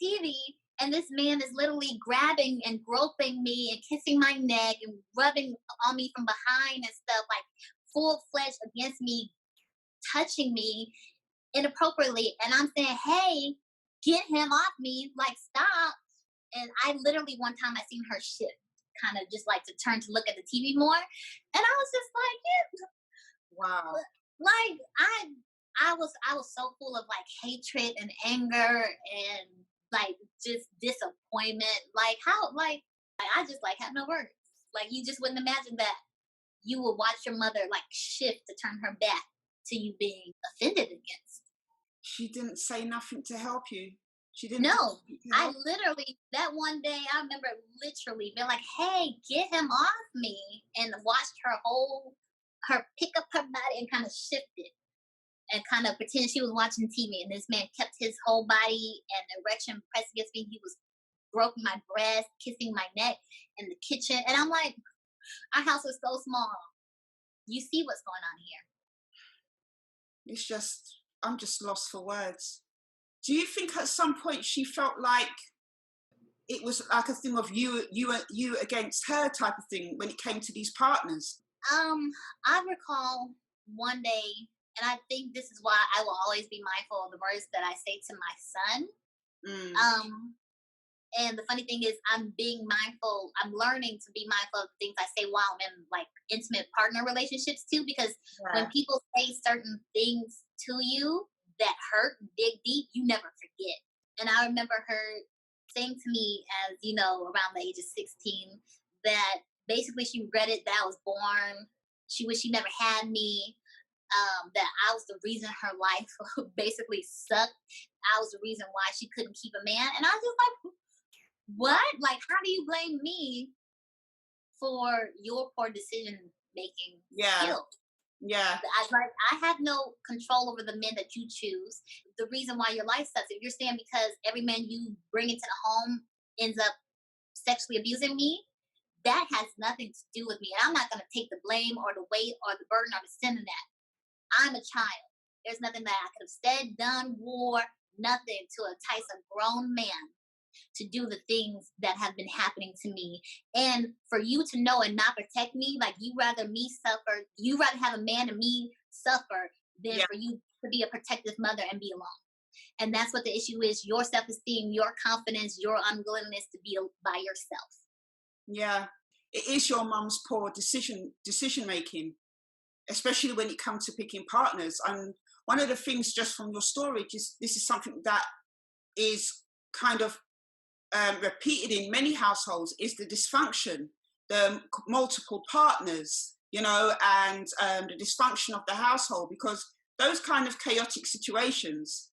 TV, and this man is literally grabbing and groping me and kissing my neck and rubbing on me from behind and stuff, like full-fledged against me, touching me inappropriately. And I'm saying, hey, get him off me, like, stop. And I literally, one time I seen her shift, kind of just like to turn to look at the TV more. And I was just like, yeah. Wow. Like, I was so full of like hatred and anger and like just disappointment. Like how, like I just like have no words. Like you just wouldn't imagine that you would watch your mother like shift to turn her back to you being offended against. She didn't say nothing to help you. She didn't. No, I literally, that one day, I remember literally being like, hey, get him off me, and watched her pick up her body and kind of shift it and kind of pretend she was watching TV. And this man kept his whole body and erection pressed against me. He was groping my breast, kissing my neck in the kitchen. And I'm like, our house was so small. You see what's going on here. I'm just lost for words. Do you think at some point she felt like it was like a thing of you against her type of thing when it came to these partners? I recall one day, and I think this is why I will always be mindful of the words that I say to my son. And the funny thing is, I'm learning to be mindful of the things I say while I'm in like intimate partner relationships too, because when people say certain things to you that hurt, dig deep, you never forget. And I remember her saying to me as, around the age of 16, that basically she regretted that I was born. She wished she never had me. That I was the reason her life basically sucked. I was the reason why she couldn't keep a man. And I was just like, what? Like, how do you blame me for your poor decision making skills? Yeah. I have no control over the men that you choose. The reason why your life sucks, if you're saying because every man you bring into the home ends up sexually abusing me, that has nothing to do with me. And I'm not going to take the blame or the weight or the burden or the sin of that. I'm a child. There's nothing that I could have said, done, wore, nothing to entice a grown man to do the things that have been happening to me. And for you to know and not protect me, like you rather me suffer, you rather have a man and me suffer than for you to be a protective mother and be alone. And that's what the issue is, your self-esteem, your confidence, your unwillingness to be by yourself. Yeah, it is your mum's poor decision making, especially when it comes to picking partners. And one of the things just from your story is this is something that is kind of repeated in many households, is the dysfunction, the multiple partners, you know, and the dysfunction of the household, because those kind of chaotic situations,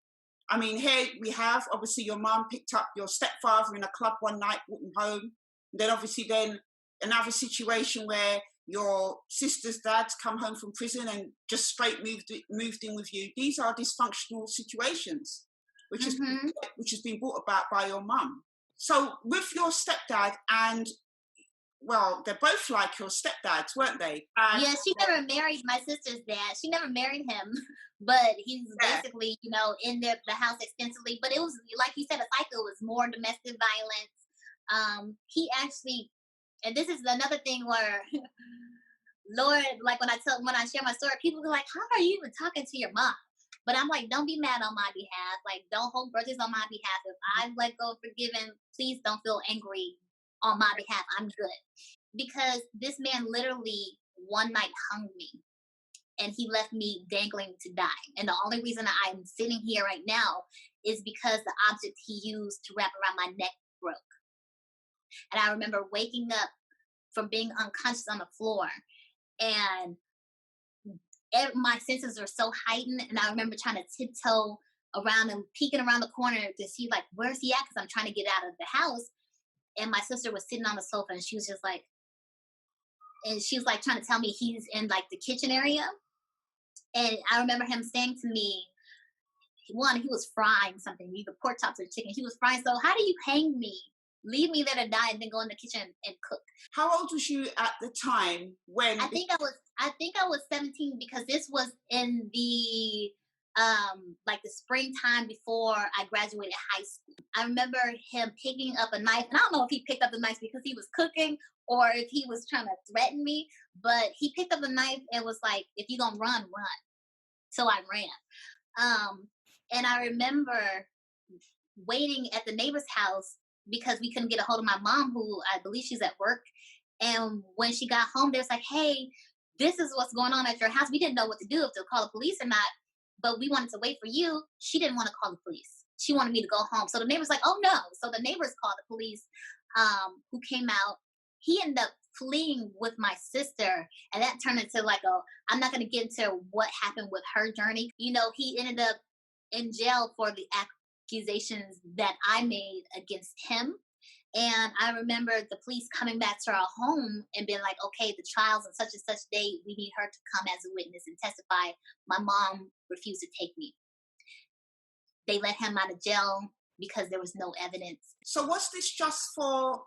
I mean, here we have, obviously, your mum picked up your stepfather in a club one night, brought him home. And then obviously then another situation where your sister's dad's come home from prison and just straight moved in with you. These are dysfunctional situations, which has been brought about by your mum. So with your stepdad, and well, they're both like your stepdads, weren't they? Yeah, she never married my sister's dad. She never married him, but he's basically, you know, in the house extensively. But it was, like you said, a cycle. It was more domestic violence. He actually, and this is another thing where, Lord, like when I share my story, people are like, "How are you even talking to your mom?" But I'm like, don't be mad on my behalf. Like, don't hold grudges on my behalf. If I've let go, forgiven, please don't feel angry on my behalf. I'm good. Because this man literally one night hung me and he left me dangling to die. And the only reason I'm sitting here right now is because the object he used to wrap around my neck broke. And I remember waking up from being unconscious on the floor, and my senses were so heightened, and I remember trying to tiptoe around and peeking around the corner to see, like, where's he at, because I'm trying to get out of the house. And my sister was sitting on the sofa, and she was just like, trying to tell me he's in like the kitchen area. And I remember him saying to me, one, he was frying something, either pork chops or chicken. He was frying. So how do you hang me, leave me there to die, and then go in the kitchen and cook? How old was you at the time when? I think I was 17, because this was in the like the springtime before I graduated high school. I remember him picking up a knife, and I don't know if he picked up the knife because he was cooking or if he was trying to threaten me, but he picked up a knife and was like, "If you're gonna run, run." So I ran. And I remember waiting at the neighbor's house because we couldn't get a hold of my mom, who I believe she's at work. And when she got home, they was like, "Hey, this is what's going on at your house." We didn't know what to do, if to call the police or not, but we wanted to wait for you. She didn't want to call the police. She wanted me to go home. So the neighbor's like, "Oh no." So the neighbors called the police, who came out. He ended up fleeing with my sister, and that turned into like I'm not going to get into what happened with her journey. You know, he ended up in jail for the accusations that I made against him. And I remember the police coming back to our home and being like, "Okay, the trial's on such and such date. We need her to come as a witness and testify." My mom refused to take me. They let him out of jail because there was no evidence. So was this just for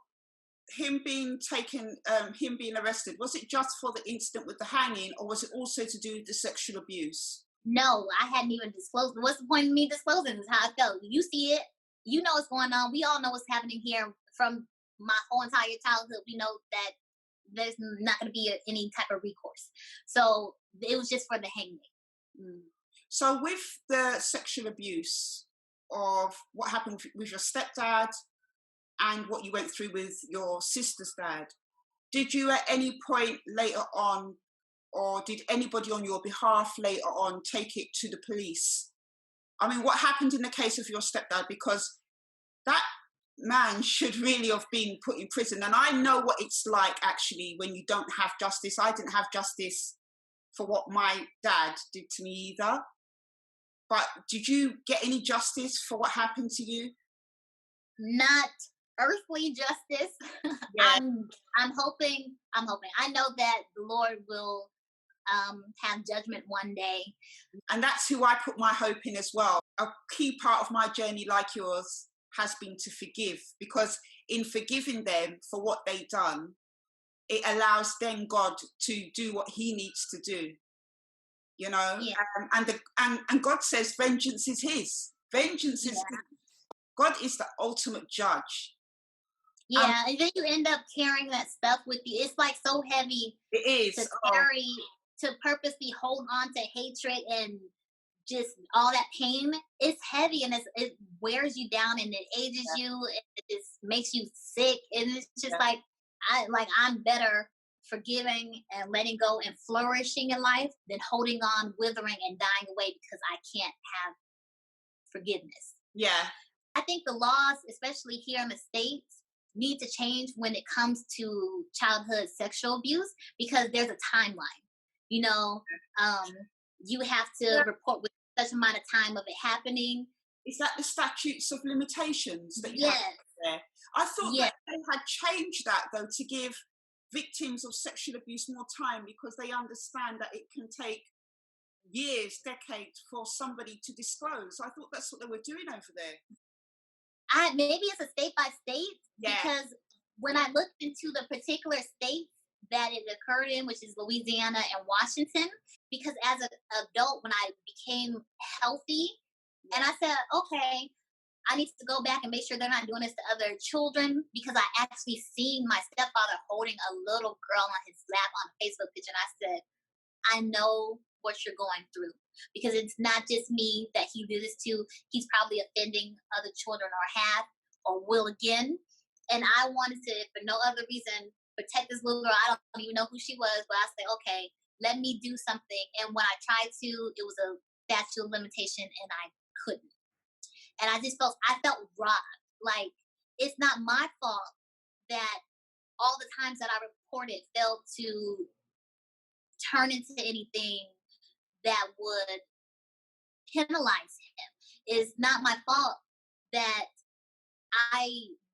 him being taken, him being arrested? Was it just for the incident with the hanging, or was it also to do with the sexual abuse? No, I hadn't even disclosed. What's the point of me disclosing? Is how I felt. You see it. You know what's going on. We all know what's happening here from my whole entire childhood. We know that there's not going to be any type of recourse. So it was just for the hanging. So with the sexual abuse of what happened with your stepdad and what you went through with your sister's dad, did you at any point later on, or did anybody on your behalf later on take it to the police? I mean, what happened in the case of your stepdad? Because that man should really have been put in prison. And I know what it's like, actually, when you don't have justice. I didn't have justice for what my dad did to me either. But did you get any justice for what happened to you? Not earthly justice. Yeah. I'm hoping. I know that the Lord will have judgment one day. And that's who I put my hope in as well. A key part of my journey, like yours, has been to forgive, because in forgiving them for what they've done, it allows then God to do what he needs to do, you know. Yeah. And God says vengeance is his. Vengeance is his. God is the ultimate judge. Yeah, and then you end up carrying that stuff with you. It's like so heavy. It is to carry, to purposely hold on to hatred and just all that pain. It's heavy, and it wears you down, and it ages you, and it just makes you sick. And it's just like I'm better forgiving and letting go and flourishing in life than holding on, withering, and dying away because I can't have forgiveness. Yeah. I think the laws, especially here in the States, need to change when it comes to childhood sexual abuse because there's a timeline. You know, you have to report with such amount of time of it happening. Is that the statutes of limitations that you Yes. have there? I thought Yes. that they had changed that, though, to give victims of sexual abuse more time because they understand that it can take years, decades for somebody to disclose. I thought that's what they were doing over there. Maybe it's a state by state, Yeah. because when I looked into the particular states that it occurred in, which is Louisiana and Washington, because as an adult, when I became healthy, and I said, okay, I need to go back and make sure they're not doing this to other children, because I actually seen my stepfather holding a little girl on his lap on a Facebook picture, and I said, I know what you're going through, because it's not just me that he did this to. He's probably offending other children or have or will again. And I wanted to, for no other reason, protect this little girl. I don't even know who she was, but I said, okay, let me do something. And when I tried to, it was a statute of limitation and I couldn't. And I felt robbed. Like, it's not my fault that all the times that I reported failed to turn into anything that would penalize him. It's not my fault that I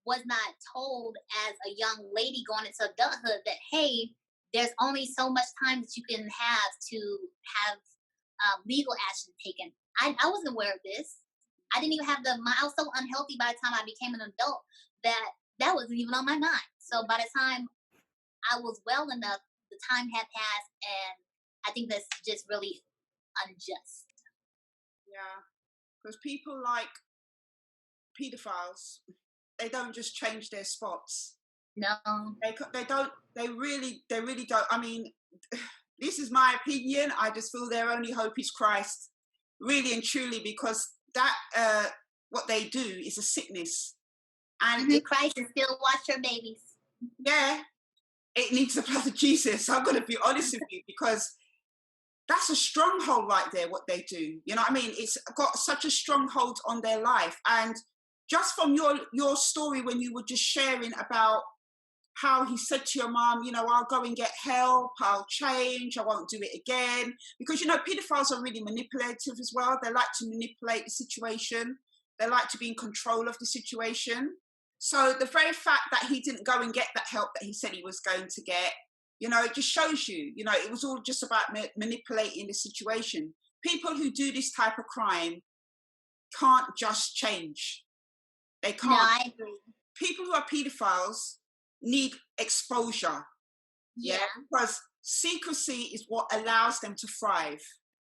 was not told as a young lady going into adulthood that, hey, there's only so much time that you can have to have legal action taken. I wasn't aware of this. I didn't even have I was so unhealthy by the time I became an adult that wasn't even on my mind. So by the time I was well enough, the time had passed, and I think that's just really unjust. Yeah, because people like pedophiles, they don't just change their spots. No, they don't. They really don't. I mean, this is my opinion. I just feel their only hope is Christ, really and truly, because that what they do is a sickness, and Christ can still watch your babies. Yeah, it needs the blood of Jesus. I'm going to be honest with you, because that's a stronghold right there, what they do. You know what I mean? It's got such a stronghold on their life. And just from your story, when you were just sharing about how he said to your mom, you know, I'll go and get help, I'll change, I won't do it again. Because, you know, pedophiles are really manipulative as well. They like to manipulate the situation. They like to be in control of the situation. So the very fact that he didn't go and get that help that he said he was going to get, you know, it just shows you, you know, it was all just about manipulating the situation. People who do this type of crime can't just change. They can't. No, I agree. People who are pedophiles need exposure. Yeah. Because secrecy is what allows them to thrive.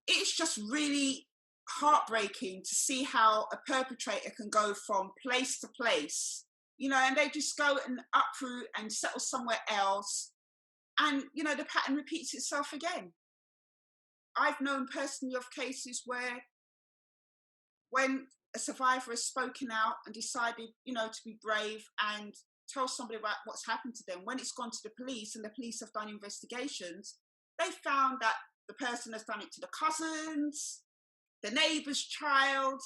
It's just really heartbreaking to see how a perpetrator can go from place to place, you know, and they just go and uproot and settle somewhere else. And, you know, the pattern repeats itself again. I've known personally of cases where when a survivor has spoken out and decided, you know, to be brave and tell somebody about what's happened to them, when it's gone to the police and the police have done investigations, they found that the person has done it to the cousins, the neighbour's child.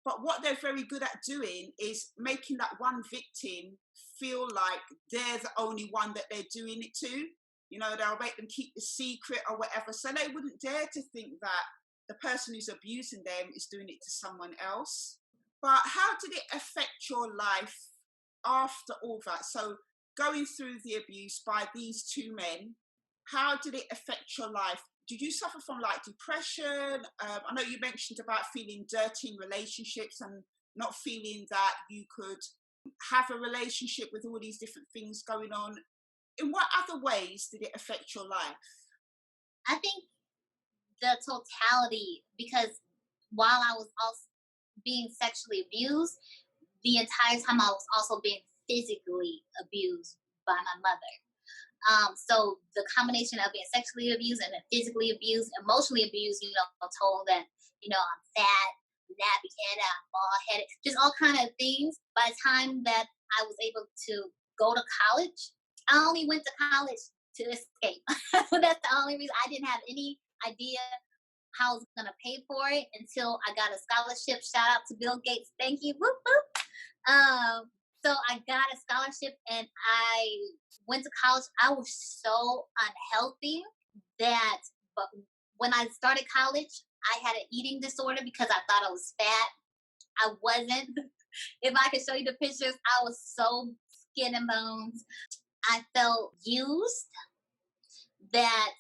But what they're very good at doing is making that one victim feel like they're the only one that they're doing it to. You know, they'll make them keep the secret or whatever. So they wouldn't dare to think that the person who's abusing them is doing it to someone else. But how did it affect your life after all that? So going through the abuse by these two men, how did it affect your life? Did you suffer from like depression? I know you mentioned about feeling dirty in relationships and not feeling that you could have a relationship with all these different things going on. In what other ways did it affect your life? I think the totality, because while I was also being sexually abused, the entire time I was also being physically abused by my mother. So the combination of being sexually abused and then physically abused, emotionally abused, you know, told that, you know, I'm fat, nappy-headed, I'm bald-headed, just all kind of things. By the time that I was able to go to college, I only went to college to escape. That's the only reason. I didn't have any idea how I was going to pay for it until I got a scholarship. Shout out to Bill Gates. Thank you. Whoop, whoop. So I got a scholarship and I went to college. I was so unhealthy that but when I started college, I had an eating disorder because I thought I was fat. I wasn't. If I could show you the pictures, I was so skin and bones. I felt used, that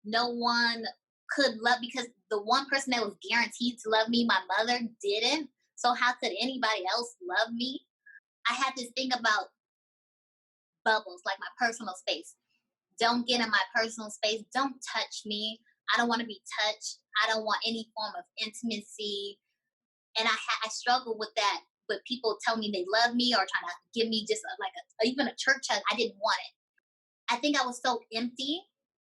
no one could love, because the one person that was guaranteed to love me, my mother, didn't. So how could anybody else love me? I had this thing about bubbles, like my personal space. Don't get in my personal space. Don't touch me. I don't want to be touched. I don't want any form of intimacy. And I struggle with that, with people telling me they love me or trying to give me just even a church hug. I didn't want it. I think I was so empty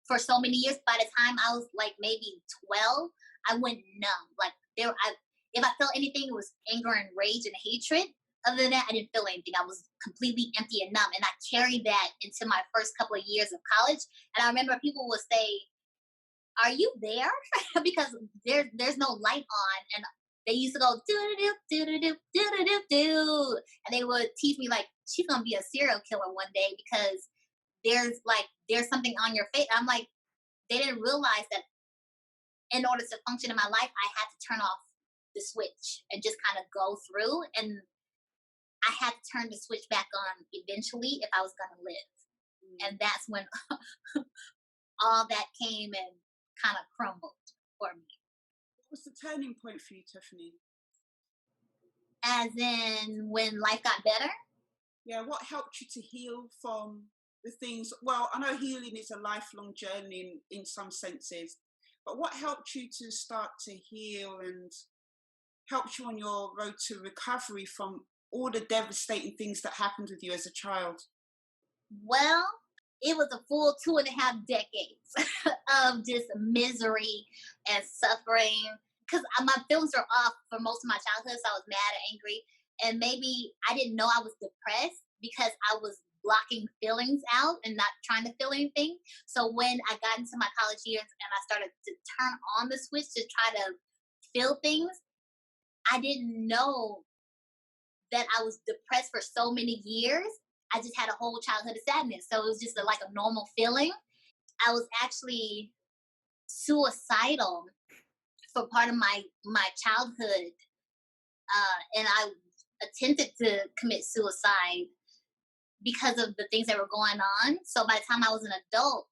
for so many years. By the time I was like maybe 12, I went numb. Like if I felt anything, it was anger and rage and hatred. Other than that, I didn't feel anything. I was completely empty and numb. And I carried that into my first couple of years of college. And I remember people would say, "Are you there?" Because there's no light on. And they used to go, do-do-do, do-do-do, do-do-do, do. And they would tease me like, she's going to be a serial killer one day because there's something on your face. I'm like, they didn't realize that in order to function in my life, I had to turn off the switch and just kind of go through. And I had to turn the switch back on eventually if I was going to live. And that's when all that came and kind of crumbled for me. What was the turning point for you, Tephaney? As in when life got better? Yeah, what helped you to heal from the things? Well, I know healing is a lifelong journey in some senses, but what helped you to start to heal and helped you on your road to recovery from all the devastating things that happened with you as a child? Well, it was a full 2.5 decades of just misery and suffering. Because my feelings were off for most of my childhood, so I was mad and angry. And maybe I didn't know I was depressed because I was blocking feelings out and not trying to feel anything. So when I got into my college years and I started to turn on the switch to try to feel things, I didn't know that I was depressed for so many years. I just had a whole childhood of sadness. So it was just like a normal feeling. I was actually suicidal for part of my childhood. And I attempted to commit suicide because of the things that were going on. So by the time I was an adult,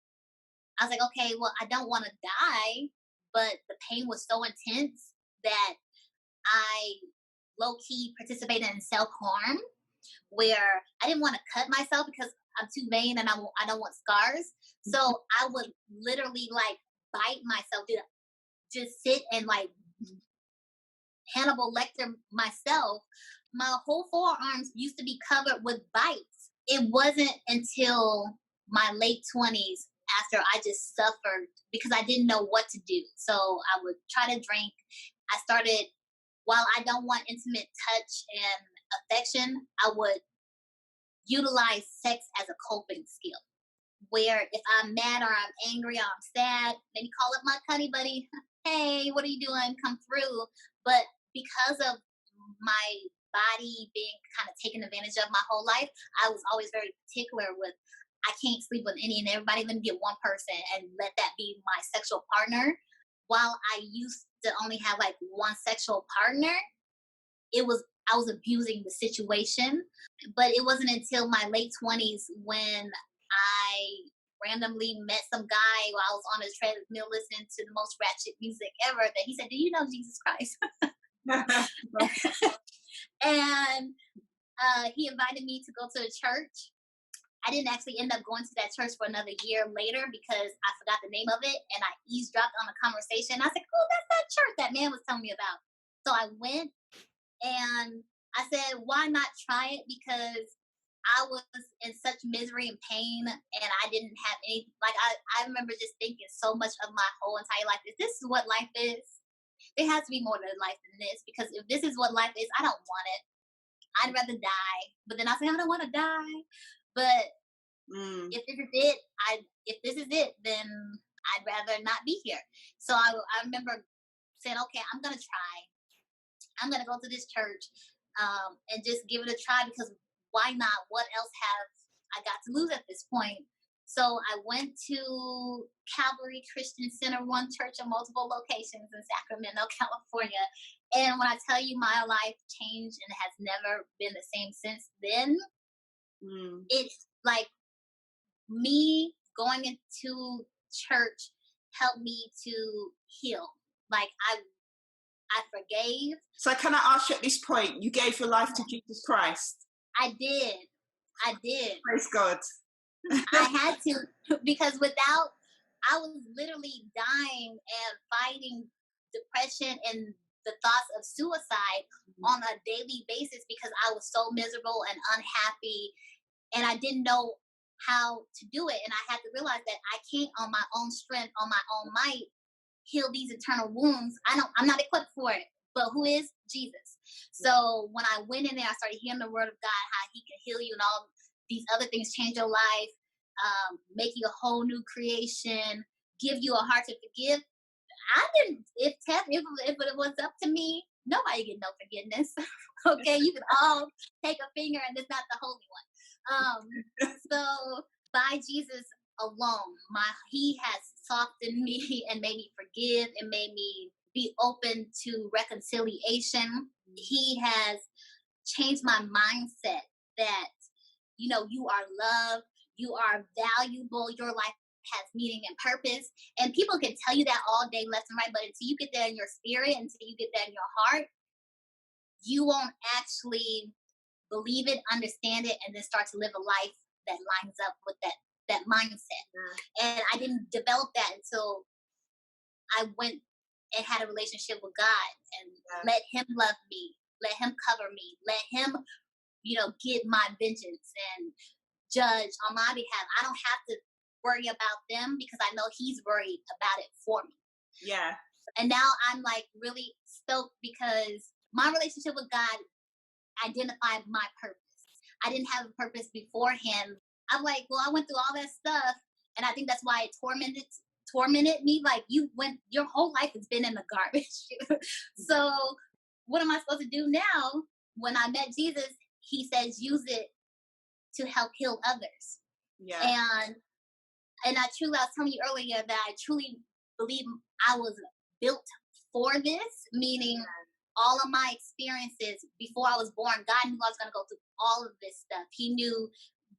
I was like, okay, well, I don't want to die, but the pain was so intense that I low-key participated in self-harm, where I didn't want to cut myself because I'm too vain and I don't want scars. So I would literally like bite myself, just sit and like Hannibal Lecter myself. My whole forearms used to be covered with bites. It wasn't until my late 20s after I just suffered because I didn't know what to do. So I would try to drink. I started, while I don't want intimate touch and affection, I would utilize sex as a coping skill. Where if I'm mad or I'm angry or I'm sad, maybe call up my cunny buddy. Hey, what are you doing? Come through. But because of my body being kind of taken advantage of my whole life, I was always very particular with, I can't sleep with any and everybody. Let me get one person and let that be my sexual partner. While I used to only have like one sexual partner, I was abusing the situation. But it wasn't until my late 20s when I randomly met some guy while I was on a treadmill listening to the most ratchet music ever that he said, "Do you know Jesus Christ?" And he invited me to go to a church. I didn't actually end up going to that church for another year later because I forgot the name of it, and I eavesdropped on a conversation. I was like, "Oh, that's that church that man was telling me about." So I went, and I said, "Why not try it?" Because I was in such misery and pain, and I didn't have any, like, I remember just thinking so much of my whole entire life, if this is what life is, there has to be more to life than this, because if this is what life is, I don't want it. I'd rather die. But then I say, I don't want to die. But If this is it, then I'd rather not be here. So I remember saying, okay, I'm gonna try. I'm gonna go to this church and just give it a try, because why not? What else have I got to lose at this point? So I went to Calvary Christian Center, one church in multiple locations in Sacramento, California. And when I tell you my life changed and has never been the same since then, it's like me going into church helped me to heal. Like I forgave. So can I ask you at this point, you gave your life to Jesus Christ? I did. Praise God. I had to, because without, I was literally dying and fighting depression and the thoughts of suicide on a daily basis, because I was so miserable and unhappy, and I didn't know how to do it. And I had to realize that I can't, on my own strength, on my own might, heal these eternal wounds. I'm not equipped for it. But who is? Jesus. So when I went in there, I started hearing the word of God, how he can heal you and all these other things, change your life, make you a whole new creation, give you a heart to forgive. I didn't, if it was up to me, nobody get no forgiveness. Okay, you can all take a finger and it's not the holy one. So by Jesus alone, he has softened me and made me forgive and made me be open to reconciliation. He has changed my mindset that, you are loved, you are valuable, your life has meaning and purpose. And people can tell you that all day, left and right, but until you get that in your spirit, until you get that in your heart, you won't actually believe it, understand it, and then start to live a life that lines up with that mindset. And I didn't develop that until I went and had a relationship with God and let him love me, let him cover me, let him, get my vengeance and judge on my behalf. I don't have to worry about them, because I know he's worried about it for me. Yeah. And now I'm like really stoked, because my relationship with God identified my purpose. I didn't have a purpose beforehand. I'm like, well, I went through all that stuff, and I think that's why it tormented me. Like, your whole life has been in the garbage. So what am I supposed to do now? When I met Jesus, he says, use it to help heal others. Yeah. And I was telling you earlier that I truly believe I was built for this, meaning all of my experiences before I was born, God knew I was going to go through all of this stuff. He knew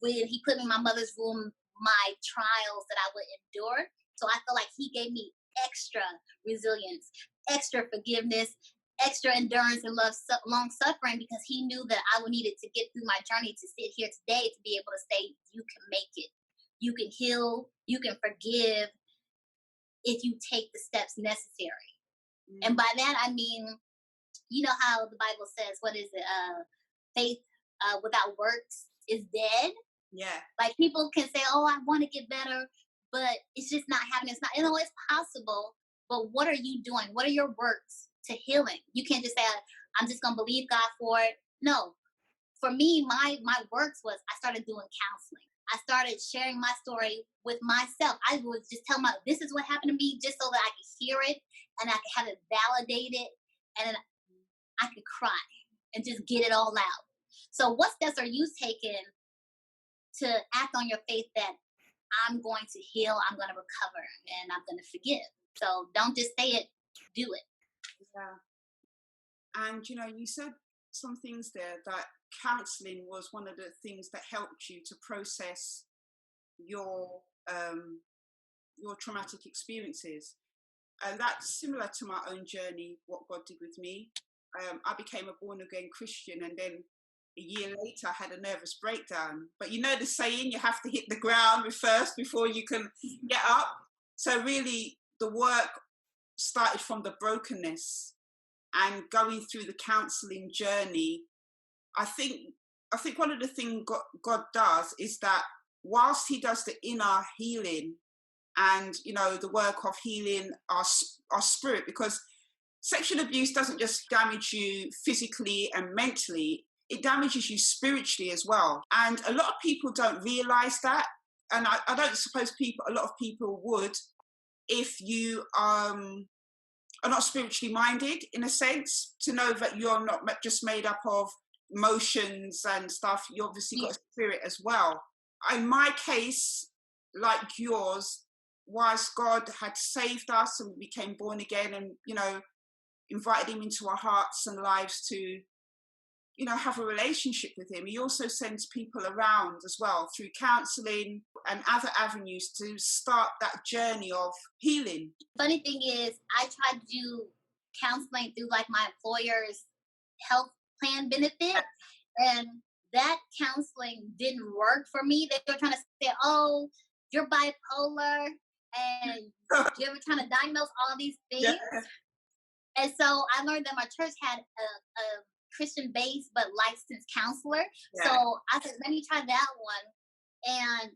when he put me in my mother's womb, my trials that I would endure. So I feel like he gave me extra resilience, extra forgiveness, extra endurance and long suffering, because he knew that I would need it to get through my journey to sit here today, to be able to say, you can make it. You can heal, you can forgive if you take the steps necessary. And by that, I mean, you know how the Bible says, what is it? Faith without works is dead. Yeah. Like, people can say, oh, I want to get better, but it's just not happening. It's not, it's possible, but what are you doing? What are your works to healing? You can't just say, I'm just going to believe God for it. No. For me, my works was, I started doing counseling. I started sharing my story with myself. I would just tell this is what happened to me, just so that I could hear it and I could have it validated, and I could cry and just get it all out. So what steps are you taking to act on your faith that I'm going to heal, I'm going to recover, and I'm going to forgive? So don't just say it, do it. Yeah. And, you said some things there, that counseling was one of the things that helped you to process your traumatic experiences. And that's similar to my own journey, what God did with me. I became a born-again Christian, and then a year later I had a nervous breakdown. But the saying, you have to hit the ground first before you can get up. So really, the work started from the brokenness, and going through the counseling journey. I think one of the things God does is that whilst he does the inner healing and, the work of healing our spirit, because sexual abuse doesn't just damage you physically and mentally, it damages you spiritually as well. And a lot of people don't realize that. and I don't suppose a lot of people would, if you are not spiritually minded, in a sense, to know that you're not just made up of emotions and stuff. You obviously got a spirit as well. In my case, like yours, whilst God had saved us and we became born again, and invited him into our hearts and lives to have a relationship with him, he also sends people around as well through counseling and other avenues to start that journey of healing. Funny thing is, I tried to do counseling through like my employer's health plan benefit, and that counseling didn't work for me. They were trying to say, oh, you're bipolar, and you were trying to diagnose all these things. Yeah. And so I learned that my church had a Christian based but licensed counselor. Yeah. So I said, let me try that one. And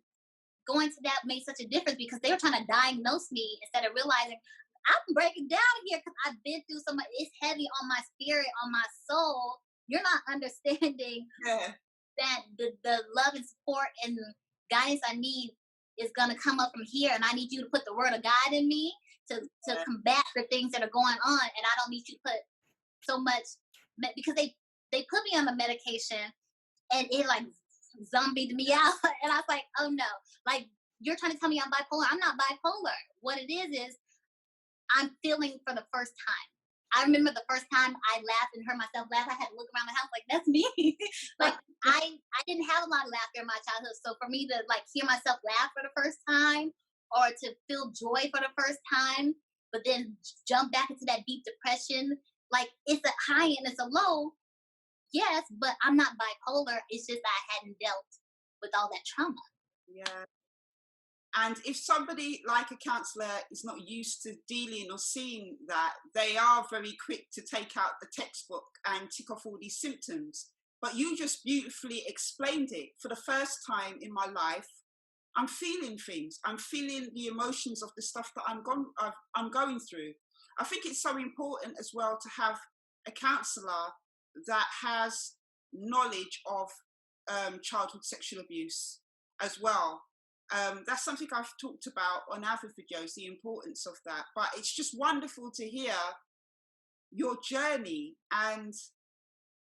going to that made such a difference because they were trying to diagnose me instead of realizing I'm breaking down here because I've been through so much. It's heavy on my spirit, on my soul. You're not understanding that the love and support and guidance I need is going to come up from here. And I need you to put the word of God in me to combat the things that are going on. And I don't need you to put so much, because they put me on the medication and it like zombied me out. And I was like, oh no, like you're trying to tell me I'm bipolar. I'm not bipolar. What it is I'm feeling for the first time. I remember the first time I laughed and heard myself laugh, I had to look around the house like, that's me. Like I didn't have a lot of laughter in my childhood. So for me to like hear myself laugh for the first time or to feel joy for the first time, but then jump back into that deep depression, like it's a high and it's a low. Yes, but I'm not bipolar. It's just I hadn't dealt with all that trauma. Yeah. And if somebody like a counsellor is not used to dealing or seeing that, they are very quick to take out the textbook and tick off all these symptoms. But you just beautifully explained it. For the first time in my life, I'm feeling things. I'm feeling the emotions of the stuff that I'm going through. I think it's so important as well to have a counsellor that has knowledge of childhood sexual abuse as well. That's something I've talked about on other videos, the importance of that. But it's just wonderful to hear your journey and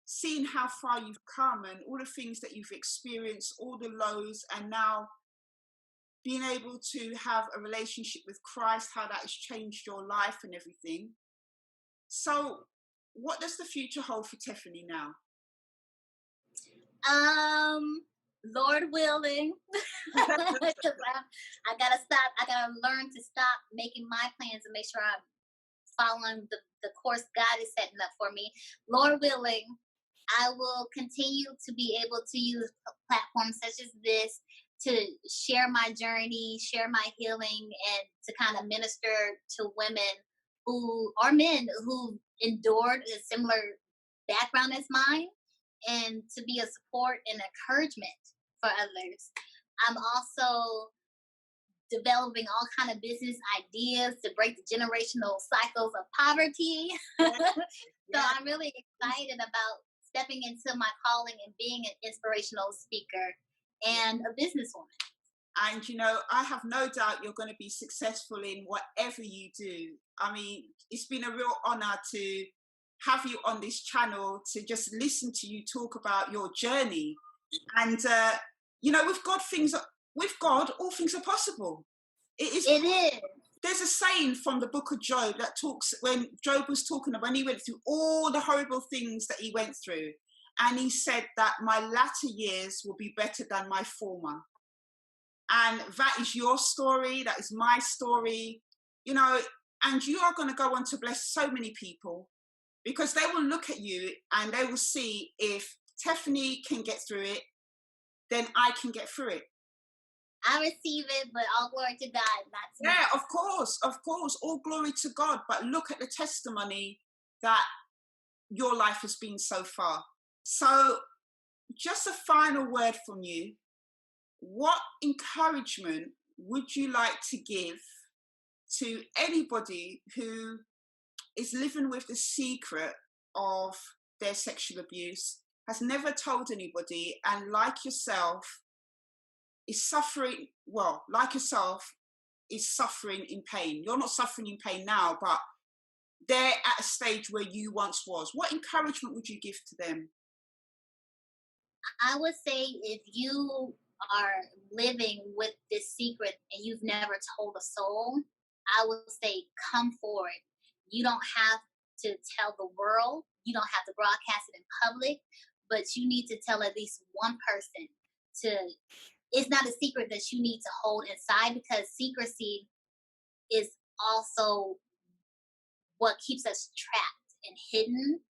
seeing how far you've come and all the things that you've experienced, all the lows, and now being able to have a relationship with Christ, how that has changed your life and everything. So what does the future hold for Tephaney now? Lord willing, because I gotta stop. I gotta learn to stop making my plans and make sure I'm following the course God is setting up for me. Lord willing, I will continue to be able to use platforms such as this to share my journey, share my healing, and to kind of minister to women who are men who endured a similar background as mine, and to be a support and encouragement for others. I'm also developing all kind of business ideas to break the generational cycles of poverty. So I'm really excited about stepping into my calling and being an inspirational speaker and a businesswoman. And, I have no doubt you're going to be successful in whatever you do. I mean, it's been a real honor to have you on this channel, to just listen to you talk about your journey. And, with God, all things are possible. It is. There's a saying from the book of Job that talks, when Job was talking about when he went through all the horrible things that he went through. And he said that my latter years will be better than my former. And that is your story. That is my story, and you are going to go on to bless so many people, because they will look at you and they will see, if Tephaney can get through it, then I can get through it. I receive it, but all glory to God, not to me. Yeah, of course, all glory to God. But look at the testimony that your life has been so far. So just a final word from you. What encouragement would you like to give to anybody who is living with the secret of their sexual abuse, has never told anybody, and like yourself, is suffering, well, like yourself, is suffering in pain. You're not suffering in pain now, but they're at a stage where you once was. What encouragement would you give to them? I would say if you are living with this secret and you've never told a soul, I would say come forward. You don't have to tell the world, you don't have to broadcast it in public, but you need to tell at least one person to. It's not a secret that you need to hold inside, because secrecy is also what keeps us trapped and hidden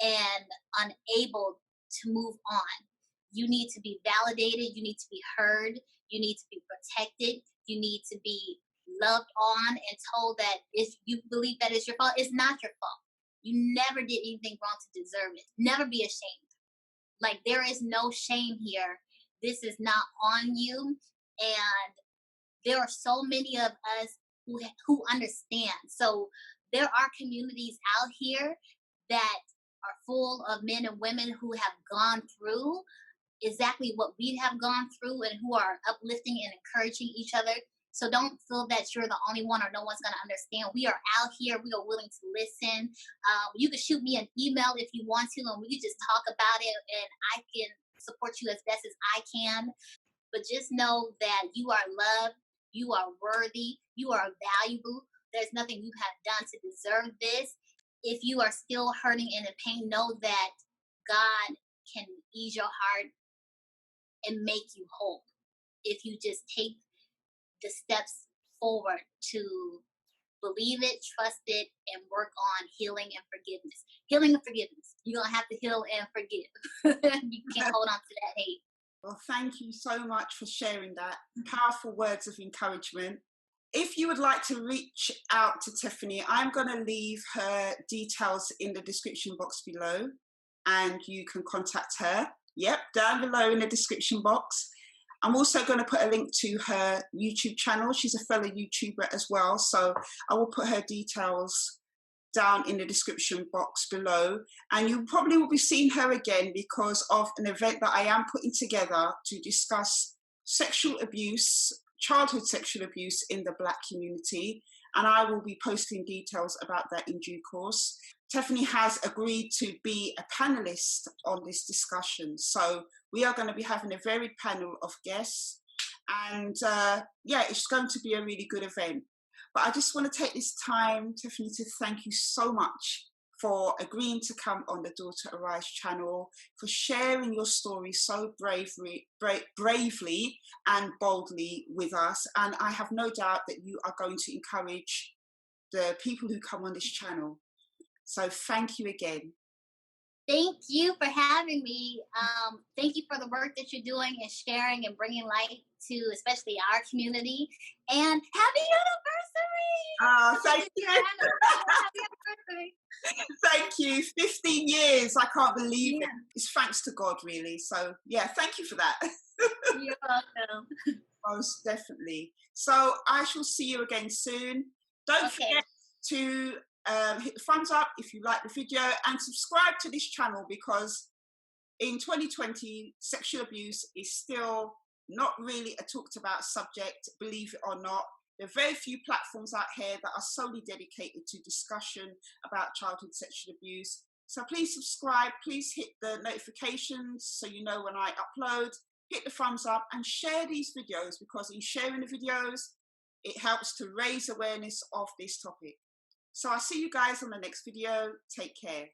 and unable to move on. You need to be validated, you need to be heard, you need to be protected, you need to be loved on and told that if you believe that it's your fault, it's not your fault. You never did anything wrong to deserve it. Never be ashamed. Like, there is no shame here. This is not on you. And there are so many of us who understand. So there are communities out here that are full of men and women who have gone through exactly what we have gone through and who are uplifting and encouraging each other. So don't feel that you're the only one or no one's going to understand. We are out here. We are willing to listen. You can shoot me an email if you want to, and we can just talk about it, and I can support you as best as I can. But just know that you are loved, you are worthy, you are valuable. There's nothing you have done to deserve this. If you are still hurting and in pain, know that God can ease your heart and make you whole if you just take the steps forward to believe it, trust it, and work on healing and forgiveness. Healing and forgiveness. You're going to have to heal and forgive. You can't hold on to that hate. Well, thank you so much for sharing that. Powerful words of encouragement. If you would like to reach out to Tephaney, I'm going to leave her details in the description box below, and you can contact her. Yep, down below in the description box. I'm also going to put a link to her YouTube channel. She's a fellow YouTuber as well, so I will put her details down in the description box below. And you probably will be seeing her again because of an event that I am putting together to discuss sexual abuse, childhood sexual abuse in the Black community. And I will be posting details about that in due course. Tephaney has agreed to be a panelist on this discussion. So we are going to be having a varied panel of guests. And yeah, it's going to be a really good event. But I just want to take this time, Tephaney, to thank you so much for agreeing to come on the Daughter Arise channel, for sharing your story so bravely and boldly with us. And I have no doubt that you are going to encourage the people who come on this channel. So thank you again. Thank you for having me. Thank you for the work that you're doing and sharing and bringing light to especially our community. And happy anniversary! Thank you. Happy anniversary. Thank you. 15 years. I can't believe it. It's thanks to God, really. So yeah, thank you for that. You're welcome. Most definitely. So I shall see you again soon. Don't forget to hit the thumbs up if you like the video, and subscribe to this channel, because in 2020 sexual abuse is still not really a talked about subject, believe it or not. There are very few platforms out here that are solely dedicated to discussion about childhood sexual abuse. So please subscribe, please hit the notifications so you know when I upload, hit the thumbs up, and share these videos, because in sharing the videos it helps to raise awareness of this topic. So I'll see you guys on the next video. Take care.